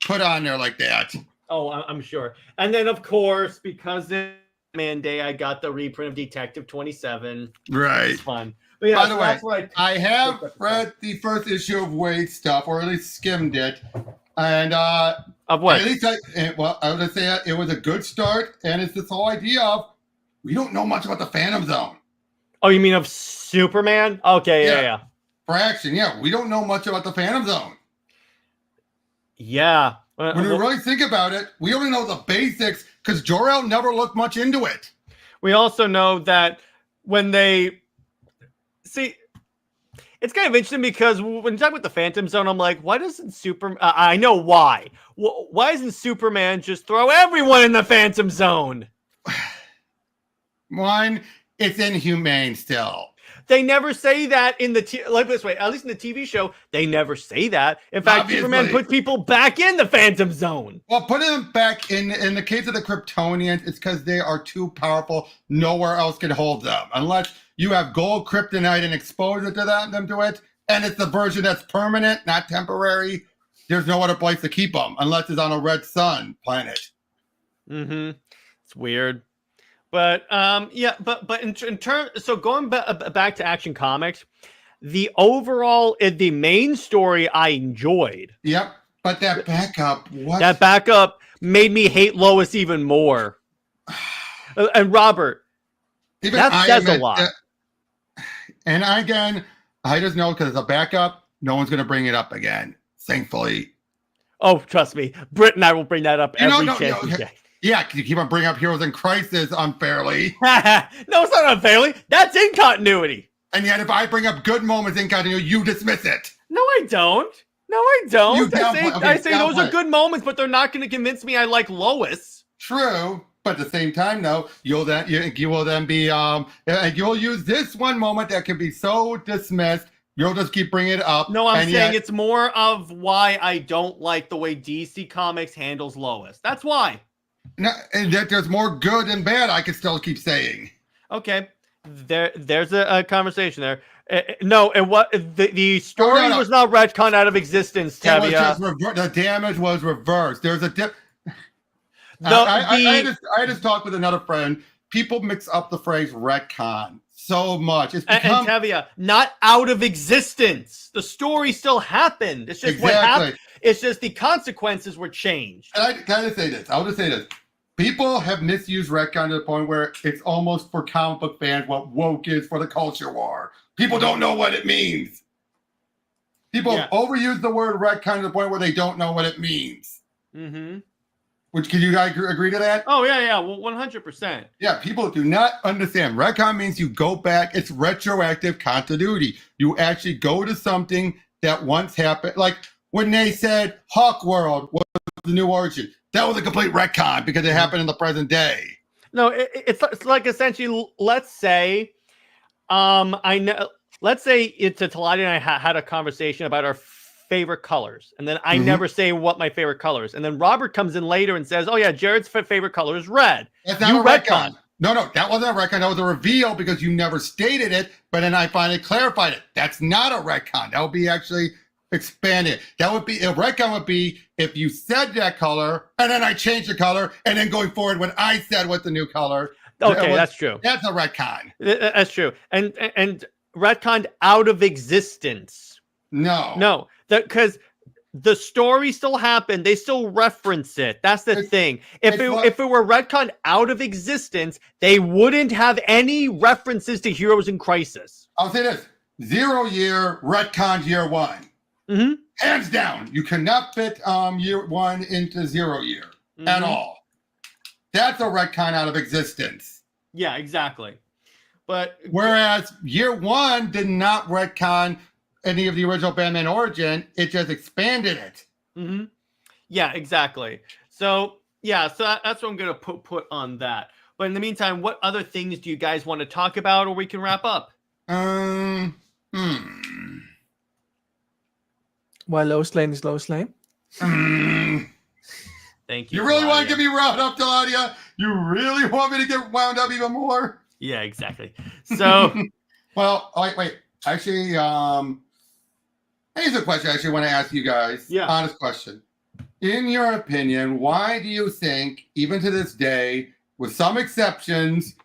put on there like that. Oh, I'm sure. And then of course, because it's Man Day, I got the reprint of Detective 27. Right. It's fun. But yeah, by the way, I have read the first issue of Wade stuff, or at least skimmed it, and of what? At least I would say it was a good start, and it's this whole idea of we don't know much about the Phantom Zone. Oh, you mean of Superman? Okay, yeah. For action, we don't know much about the Phantom Zone. Yeah. When we really think about it, we only know the basics because Jor-El never looked much into it. We also know that when they see, it's kind of interesting because when you talk about the Phantom Zone, I'm like, why doesn't Superman? I know why. Why doesn't Superman just throw everyone in the Phantom Zone? One, it's inhumane still. They never say that in the like this way. At least in the TV show, they never say that. In fact, Obviously. Superman puts people back in the Phantom Zone. Well, putting them back in the case of the Kryptonians, it's because they are too powerful. Nowhere else can hold them unless you have gold kryptonite and exposure to them to it, and it's the version that's permanent, not temporary. There's no other place to keep them unless it's on a red sun planet. Mm-hmm. It's weird. But but in terms, so going back to Action Comics, the main story I enjoyed. Yep, but that backup made me hate Lois even more. And Robert, that says a lot. And again, I just know because it's a backup, no one's going to bring it up again. Thankfully. Oh, trust me, Britt and I will bring that up every chance we get. Yeah, because you keep on bringing up Heroes in Crisis unfairly. No, it's not unfairly. That's in continuity. And yet, if I bring up good moments in continuity, you dismiss it. No, I don't. I say those are good moments, but they're not going to convince me I like Lois. True, but at the same time, though, you will then be you'll use this one moment that can be so dismissed. You'll just keep bringing it up. No, I'm saying it's more of why I don't like the way DC Comics handles Lois. That's why. No, and that there's more good and bad. I can still keep saying. Okay, there's a conversation there. No, and what the story was not retconned out of existence, Tevia. The damage was reversed. There's a I just talked with another friend. People mix up the phrase retcon so much. It's become... and Tevia, not out of existence. The story still happened. It's just what happened. It's just the consequences were changed. And I kind of say this. I'll just say this. People have misused retcon to the point where it's almost for comic book fans what woke is for the culture war. People don't know what it means. People have overused the word retcon to the point where they don't know what it means. Mm-hmm. Can you guys agree to that? Oh yeah, well, 100%. Yeah, people do not understand. Retcon means you go back. It's retroactive continuity. You actually go to something that once happened. Like when they said Hawk World was the new origin, that was a complete retcon because it happened in the present day. No, it's like essentially, let's say, let's say it's a Teladia and I had a conversation about our favorite colors, and then I never say what my favorite color is, and then Robert comes in later and says, "Oh yeah, Jared's favorite color is red." That's not a retcon. No, that wasn't a retcon. That was a reveal because you never stated it, but then I finally clarified it. That's not a retcon. That would be actually expanded. That would be a retcon. Would be if you said that color and then I changed the color, and then going forward when I said what the new color. Okay, that's true. That's a retcon. That's true. And retconned out of existence. No, because the story still happened. They still reference it. That's the thing. If it were retconned out of existence, they wouldn't have any references to Heroes in Crisis. I'll say this: 0 year retconned year 1. Hands down, you cannot fit year 1 into 0 year at all. That's a retcon out of existence. Yeah, exactly. But whereas year 1 did not retcon any of the original Batman origin, it just expanded it. Yeah, exactly. So that's what I'm gonna put on that. But in the meantime, what other things do you guys want to talk about, or we can wrap up? Well, Lois Lane is Lois Lane. Thank you. You really want to get me wound up, Teladia? You really want me to get wound up even more? Yeah, exactly. So, well, wait. Actually, here's a question I actually want to ask you guys. Yeah. Honest question. In your opinion, why do you think, even to this day, with some exceptions,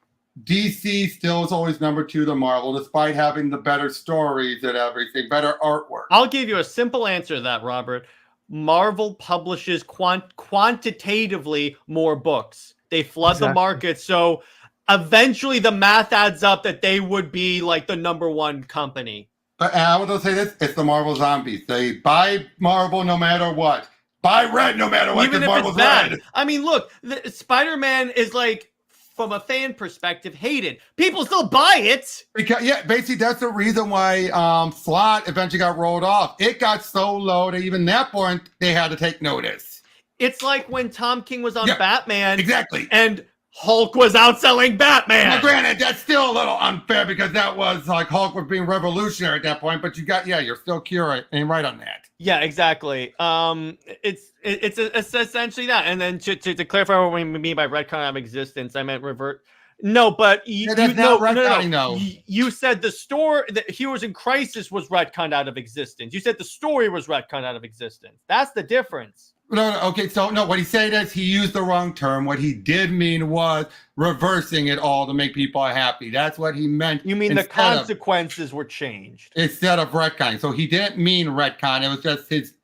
DC still is always number 2 to Marvel, despite having the better stories and everything, better artwork? I'll give you a simple answer to that, Robert. Marvel publishes quantitatively more books. They flood the market, so eventually the math adds up that they would be like the number 1 company. But I will say this: it's the Marvel zombies. They buy Marvel no matter what. Buy red no matter what. Even if Marvel's it's bad. red. I mean, look, Spider-Man is like, from a fan perspective, hated. People still buy it. Because basically that's the reason why Slot eventually got rolled off. It got so low that even that point they had to take notice. It's like when Tom King was on Batman. Exactly. And Hulk was outselling Batman. Now, granted, that's still a little unfair because that was like Hulk was being revolutionary at that point. But you're still curate and right on that. Yeah, exactly. It's essentially that. And then to clarify what we mean by retcon out of existence, I meant revert. No, but you said the story that Heroes in Crisis was retconned out of existence. You said the story was retconned out of existence. That's the difference. No, okay, so no, what he said is he used the wrong term. What he did mean was reversing it all to make people happy. That's what he meant. You mean the consequences were changed instead of retcon. So he didn't mean retcon. It was just his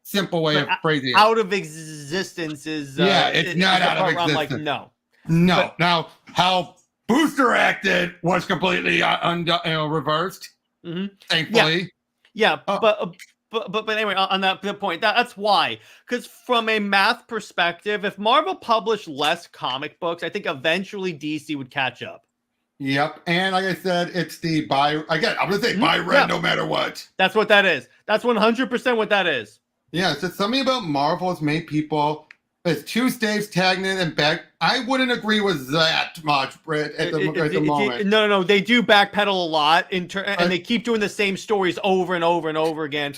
simple way of phrasing it. Out of existence is it's not out of existence. Like, no. But, now, how Booster acted was completely reversed. Thankfully. Yeah, But anyway, on that point, that's why. Because from a math perspective, if Marvel published less comic books, I think eventually DC would catch up. Yep, and like I said, it's the buy. Again, I'm gonna say buy red no matter what. That's what that is. That's 100% what that is. Yeah, it's just something about Marvel has made people. It's 2 staves tagging in and back. I wouldn't agree with that much, Britt, at the moment. No, they do backpedal a lot, and they keep doing the same stories over and over and over again.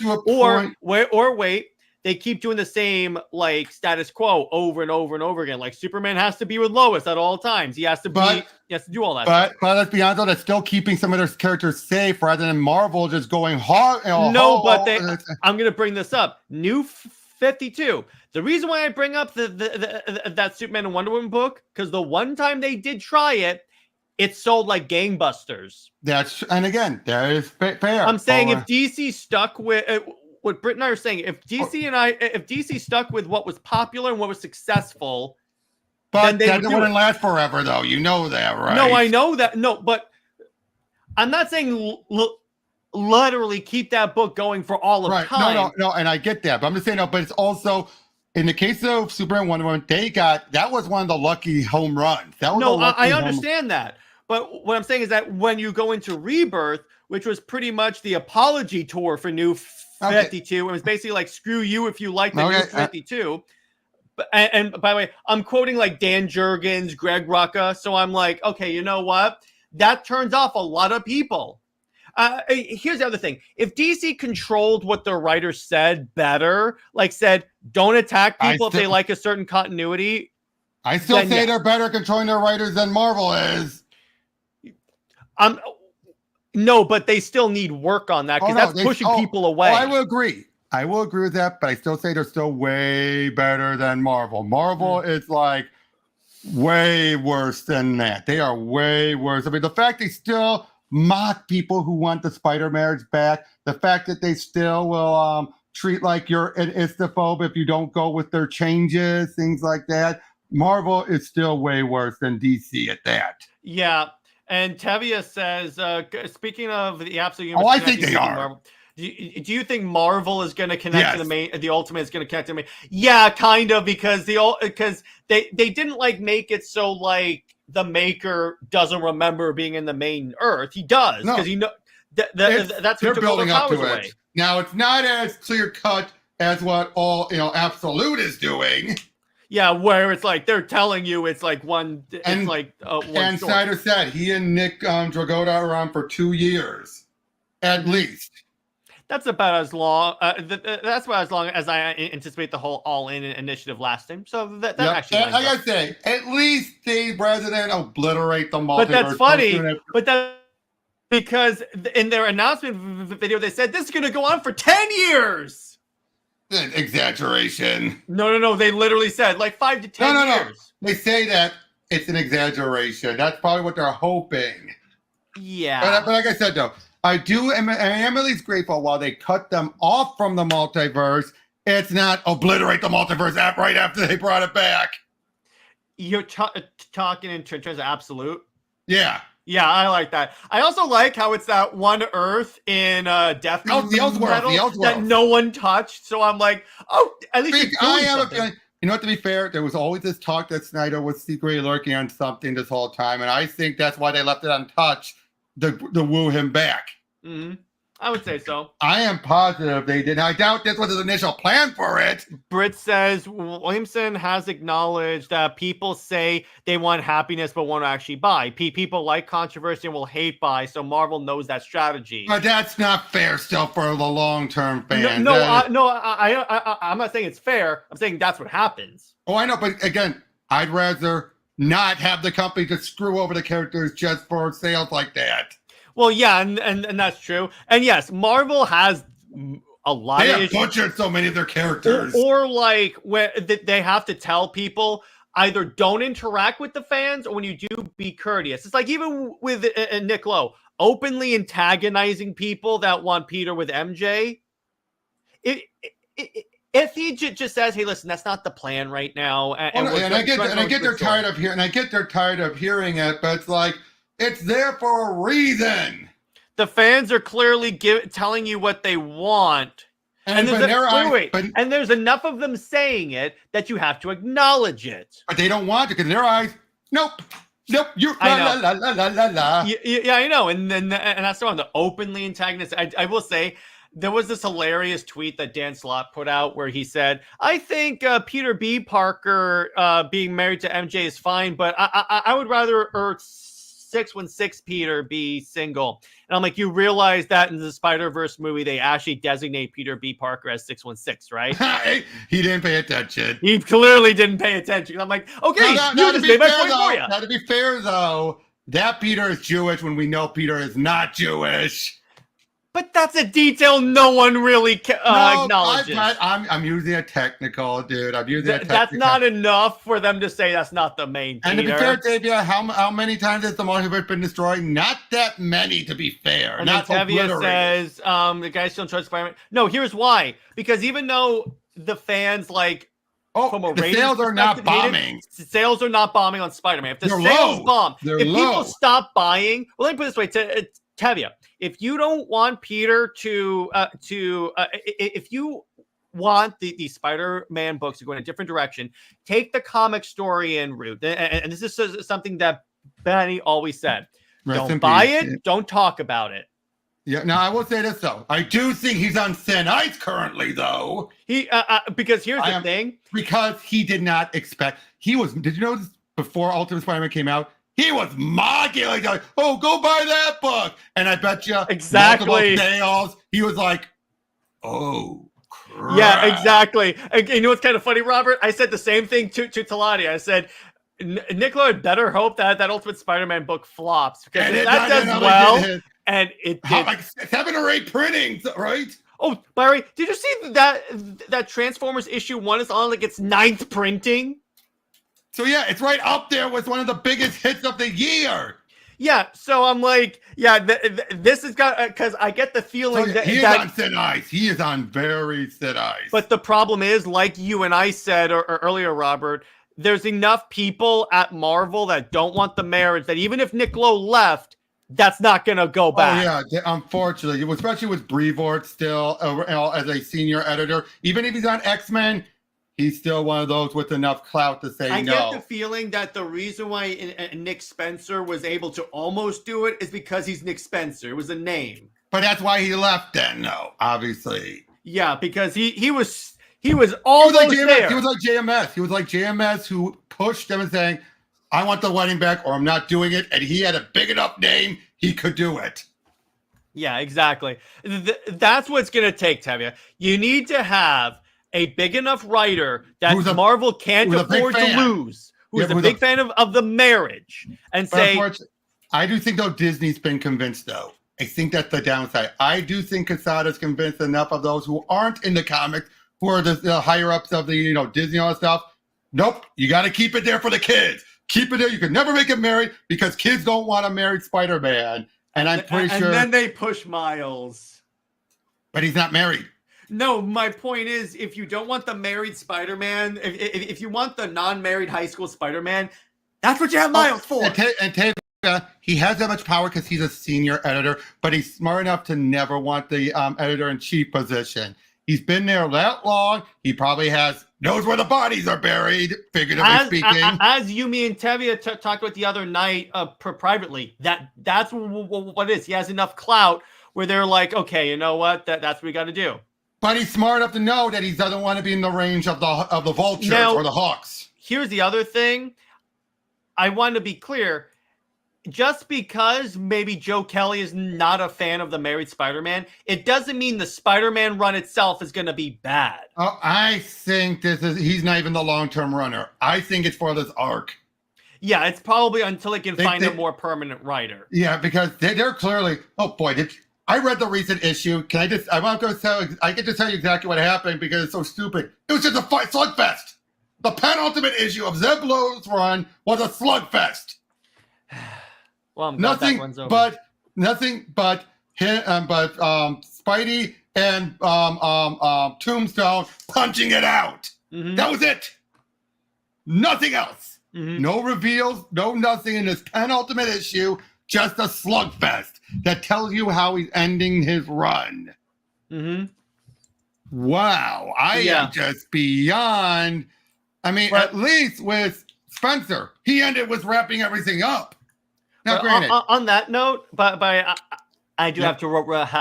Wait, they keep doing the same like status quo over and over and over again. Like Superman has to be with Lois at all times. He has to do all that. But let's be honest, though, that's still keeping some of their characters safe rather than Marvel just going hard. I'm going to bring this up. New 52. The reason why I bring up that Superman and Wonder Woman book, because the one time they did try it, it sold like gangbusters. And again, that is fair. I'm saying if DC stuck with what Britt and I are saying, if DC stuck with what was popular and what was successful, but that wouldn't last forever, though. You know that, right? No, I know that. No, but I'm not saying literally keep that book going for all of time. No, and I get that, but I'm just saying but it's also in the case of Superman Wonder Woman, that was one of the lucky home runs. That was no, I understand that. But what I'm saying is that when you go into Rebirth, which was pretty much the apology tour for New 52, it was basically like, screw you if you like the New 52. And by the way, I'm quoting like Dan Jurgens, Greg Rucka. So I'm like, okay, you know what? That turns off a lot of people. Here's the other thing. If DC controlled what the writers said better, like said, don't attack people if they like a certain continuity. I still say they're better controlling their writers than Marvel is. No, but they still need work on that because that's pushing people away. I will agree. I will agree with that, but I still say they're still way better than Marvel. Marvel is like way worse than that. They are way worse. I mean, the fact they still mock people who want the spider marriage back, the fact that they still will treat like you're an istaphobe if you don't go with their changes, things like that. Marvel is still way worse than DC at that. Yeah. And Tevia says, speaking of the absolute universe, I think they are. Marvel, do you think Marvel is going to connect to the main? The Ultimate is going to connect to the main? Yeah, kind of, because they didn't like make it so like the Maker doesn't remember being in the main Earth. He does because that's they're building up to it. Now it's not as clear cut as what Absolute is doing. Yeah, where it's like they're telling you it's like one. It's like one. And Snyder said he and Nick Dragotta are on for 2 years, at least. That's about as long. That's about as long as I anticipate the whole all-in initiative lasting. So that actually. Like I say, at least they rather than obliterate the multiverse. But that's funny. But that because in their announcement video they said this is going to go on for 10 years. Exaggeration. No. They literally said like 5 to 10 years. No. They say that it's an exaggeration. That's probably what they're hoping. Yeah. But like I said, though, I am at least grateful while they cut them off from the multiverse, it's not obliterate the multiverse right after they brought it back. You're talking in terms of Absolute? Yeah. Yeah, I like that. I also like how it's that one Earth in Death Metal that no one touched. So I'm like, at least I have a feeling. You know what? To be fair, there was always this talk that Snyder was secretly lurking on something this whole time, and I think that's why they left it untouched to woo him back. Mm-hmm. I would say so. I am positive they did. I doubt this was his initial plan for it. Britt says Williamson has acknowledged that people say they want happiness but won't actually buy. People like controversy and will hate buy, so Marvel knows that strategy. But that's not fair still for the long-term fans. I'm not saying it's fair. I'm saying that's what happens. Oh, I know, but again, I'd rather not have the company to screw over the characters just for sales like that. Well, yeah, and that's true. And yes, Marvel has a lot of issues. They have butchered so many of their characters. Or like where they have to tell people either don't interact with the fans or when you do, be courteous. It's like even with Nick Lowe, openly antagonizing people that want Peter with MJ. If he just says, "Hey, listen, that's not the plan right now," and I get they're tired of hearing it, but it's like, it's there for a reason. The fans are clearly telling you what they want. And there's enough of them saying it that you have to acknowledge it. But they don't want to, because in their eyes, nope. You I know. la. Yeah, I know. And that's the one, the openly antagonist. I will say, there was this hilarious tweet that Dan Slott put out where he said, I think Peter B. Parker being married to MJ is fine, but I would rather 616 Peter be single. And I'm like, you realize that in the Spider-Verse movie, they actually designate Peter B. Parker as 616, right? He didn't pay attention. He clearly didn't pay attention. I'm like, okay, you just made my point for you. Now, to be fair, though, that Peter is Jewish when we know Peter is not Jewish. But that's a detail no one really acknowledges. I'm using a technical, dude. I'm using a technical. That's not enough for them to say that's not the main Peter. And to be fair, Tavia, how many times has the multiverse been destroyed? Not that many, to be fair. And not Tavia says the guy still in charge of Spider-Man. No, here's why. Because even though the fans from a the sales are not bombing. Sales are not bombing on Spider-Man. If the sales low. bomb, They're if low. people stop buying, well, let me put it this way, Tavia, if you don't want Peter if you want the Spider-Man books to go in a different direction, take the comic story in route. And this is something that Benny always said. Don't buy it. Don't talk about it. Yeah. Now I will say this though. I do think he's on thin ice currently, though. Because here's the thing. Because he did not expect. He was. Did you know this before Ultimate Spider-Man came out? He was mocking like, "Oh, go buy that book," and I bet you exactly sales. He was like, "Oh, crap." Yeah, exactly. And you know what's kind of funny, Robert? I said the same thing to Teladia. I said, Nicola had better hope that Ultimate Spider-Man book flops, because if that does well, and it did. Like 7 or 8 printings, right? Oh, Barry, did you see that Transformers issue 1 is on like its 9th printing? So yeah, it's right up there with one of the biggest hits of the year. Yeah, so I'm like, yeah, this has got, because I get the feeling that he is on thin ice. He is on very thin ice. But the problem is, like you and I said or earlier, Robert, there's enough people at Marvel that don't want the marriage that even if Nick Lowe left, that's not going to go back. Oh, yeah, unfortunately, especially with Brevoort still as a senior editor. Even if he's on X-Men, he's still one of those with enough clout to say no. I get the feeling that the reason why Nick Spencer was able to almost do it is because he's Nick Spencer. It was a name. But that's why he left then, though, obviously. Yeah, because he was almost there. He was like JMS. He was like JMS who pushed them and saying, I want the wedding back or I'm not doing it. And he had a big enough name, he could do it. Yeah, exactly. That's what it's going to take, Tevya. You need to have a big enough writer that Marvel can't afford to lose, who's a big fan of the marriage, and say... I do think, though, Disney's been convinced, though. I think that's the downside. I do think Quesada's convinced enough of those who aren't in the comics, who are the higher-ups of the Disney and all that stuff. Nope, you got to keep it there for the kids. Keep it there. You can never make it married because kids don't want a married Spider-Man. And I'm pretty sure... And then they push Miles. But he's not married. No, my point is, if you don't want the married Spider-Man, if you want the non-married high school Spider-Man, that's what you have Miles for. And Tevya, he has that much power because he's a senior editor, but he's smart enough to never want the editor-in-chief position. He's been there that long. He probably knows where the bodies are buried, figuratively speaking. As you, me, and Tevya talked about the other night privately, that's what it is. He has enough clout where they're like, okay, you know what? That's what we got to do. But he's smart enough to know that he doesn't want to be in the range of the Vultures or the Hawks. Here's the other thing. I want to be clear. Just because maybe Joe Kelly is not a fan of the married Spider-Man, it doesn't mean the Spider-Man run itself is going to be bad. Oh, I think he's not even the long-term runner. I think it's for this arc. Yeah, it's probably until they can find a more permanent writer. Yeah, because they're clearly, oh boy, I read the recent issue. I get to tell you exactly what happened because it's so stupid. It was just a slugfest. The penultimate issue of Zeb Lowe's run was a slugfest. Well, I'm glad that one's over. Nothing but Spidey and Tombstone punching it out. Mm-hmm. That was it. Nothing else. Mm-hmm. No reveals, no nothing in this penultimate issue. Just a slugfest that tells you how he's ending his run. Mm-hmm. Wow. I am just beyond. I mean, at least with Spencer, he ended with wrapping everything up. Now, granted, on that note, but I do have to wrap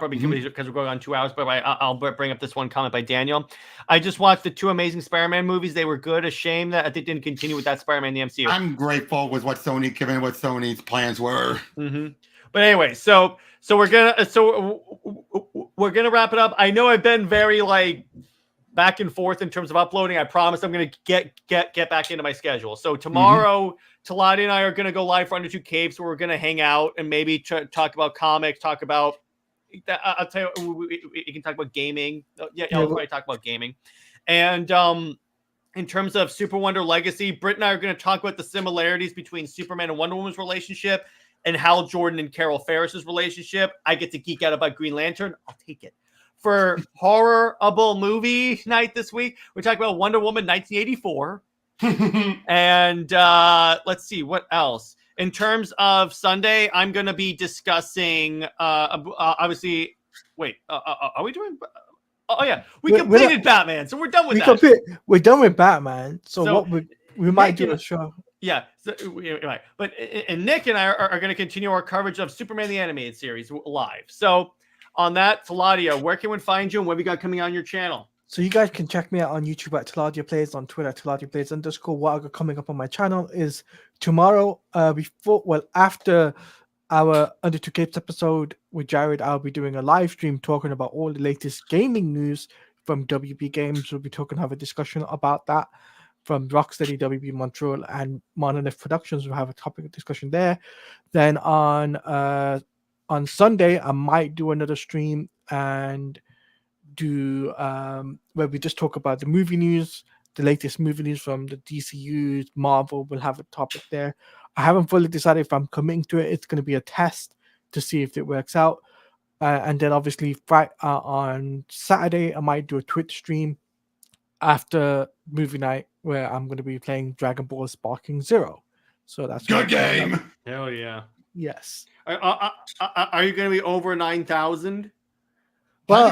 up because we're going on 2 hours. But I'll bring up this one comment by Daniel. I just watched the 2 Amazing Spider-Man movies. They were good. A shame that they didn't continue with that Spider-Man in the MCU. I'm grateful with what given what Sony's plans were. Mm-hmm. But anyway, so we're gonna wrap it up. I know I've been very back and forth in terms of uploading. I promise I'm gonna get back into my schedule. So tomorrow. Teladia and I are going to go live for Under Two Capes, where we're going to hang out and maybe talk about comics, talk about... I'll tell you, we can talk about gaming. Yeah, we'll probably talk about gaming. And in terms of Super Wonder Legacy, Britt and I are going to talk about the similarities between Superman and Wonder Woman's relationship and Hal Jordan and Carol Ferris's relationship. I get to geek out about Green Lantern. I'll take it. For horrible movie night this week, we're talking about Wonder Woman 1984. And let's see what else. In terms of Sunday, I'm going to be discussing obviously. Wait, are we doing? Oh yeah, we We're- completed Batman, so we're done with We that. we're done with Batman. So, So, what we might Nick do and- a show. Yeah, so, right. But and Nick and I are going to continue our coverage of Superman the Animated Series live. So on that, Teladia, where can we find you and what have you got coming on your channel? So you guys can check me out on YouTube at Teladia Plays, on Twitter at Teladia Plays _ What I got coming up on my channel is tomorrow, after our Under Two Capes episode with Jared, I'll be doing a live stream talking about all the latest gaming news from WB Games. We'll be have a discussion about that from Rocksteady, WB Montreal, and Monolith Productions. We'll have a topic of discussion there. Then on Sunday, I might do another stream and do where we just talk about the movie news, the latest movie news from the DCU, Marvel. We'll have a topic there. I haven't fully decided if I'm committing to it. It's going to be a test to see if it works out. And then obviously on Saturday, I might do a Twitch stream after movie night where I'm going to be playing Dragon Ball Sparking Zero. So that's Good game. Hell yeah. Yes. Are you going to be over 9,000? Well,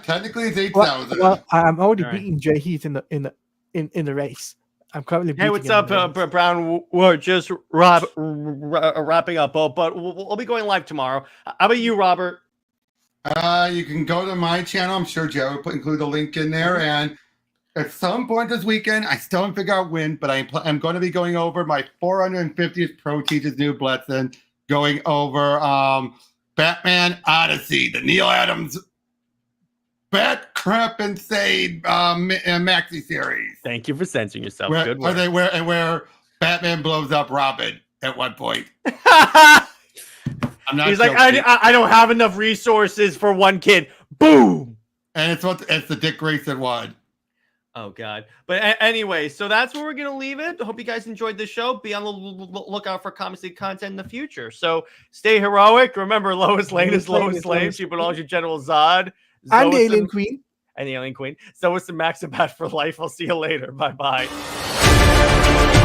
Technically, it's 8,000. Well, I'm already All right. beating Jay Heath in the race. I'm currently. Hey, what's up, Brown? We're just wrapping up, but we'll be going live tomorrow. How about you, Robert? You can go to my channel. I'm sure Joe will include a link in there. And at some point this weekend, I still haven't figured out when, but I'm going to be going over my 450th Pro Teachers New Blessing, going over Batman Odyssey, the Neil Adams Bat Crap Insane maxi series. Thank you for censoring yourself. Where, Good where work. where Batman blows up Robin at one point. I'm not He's like, joking. I don't have enough resources for one kid. Boom. And it's the Dick Grayson one. Oh God! But anyway, so that's where we're gonna leave it. Hope you guys enjoyed the show. Be on the lookout for comic content in the future. So stay heroic. Remember, Lois Lane is Lois Lane. She belongs to General Zod and the Alien Queen. And the Alien Queen. So it's the Maxibat for life. I'll see you later. Bye bye.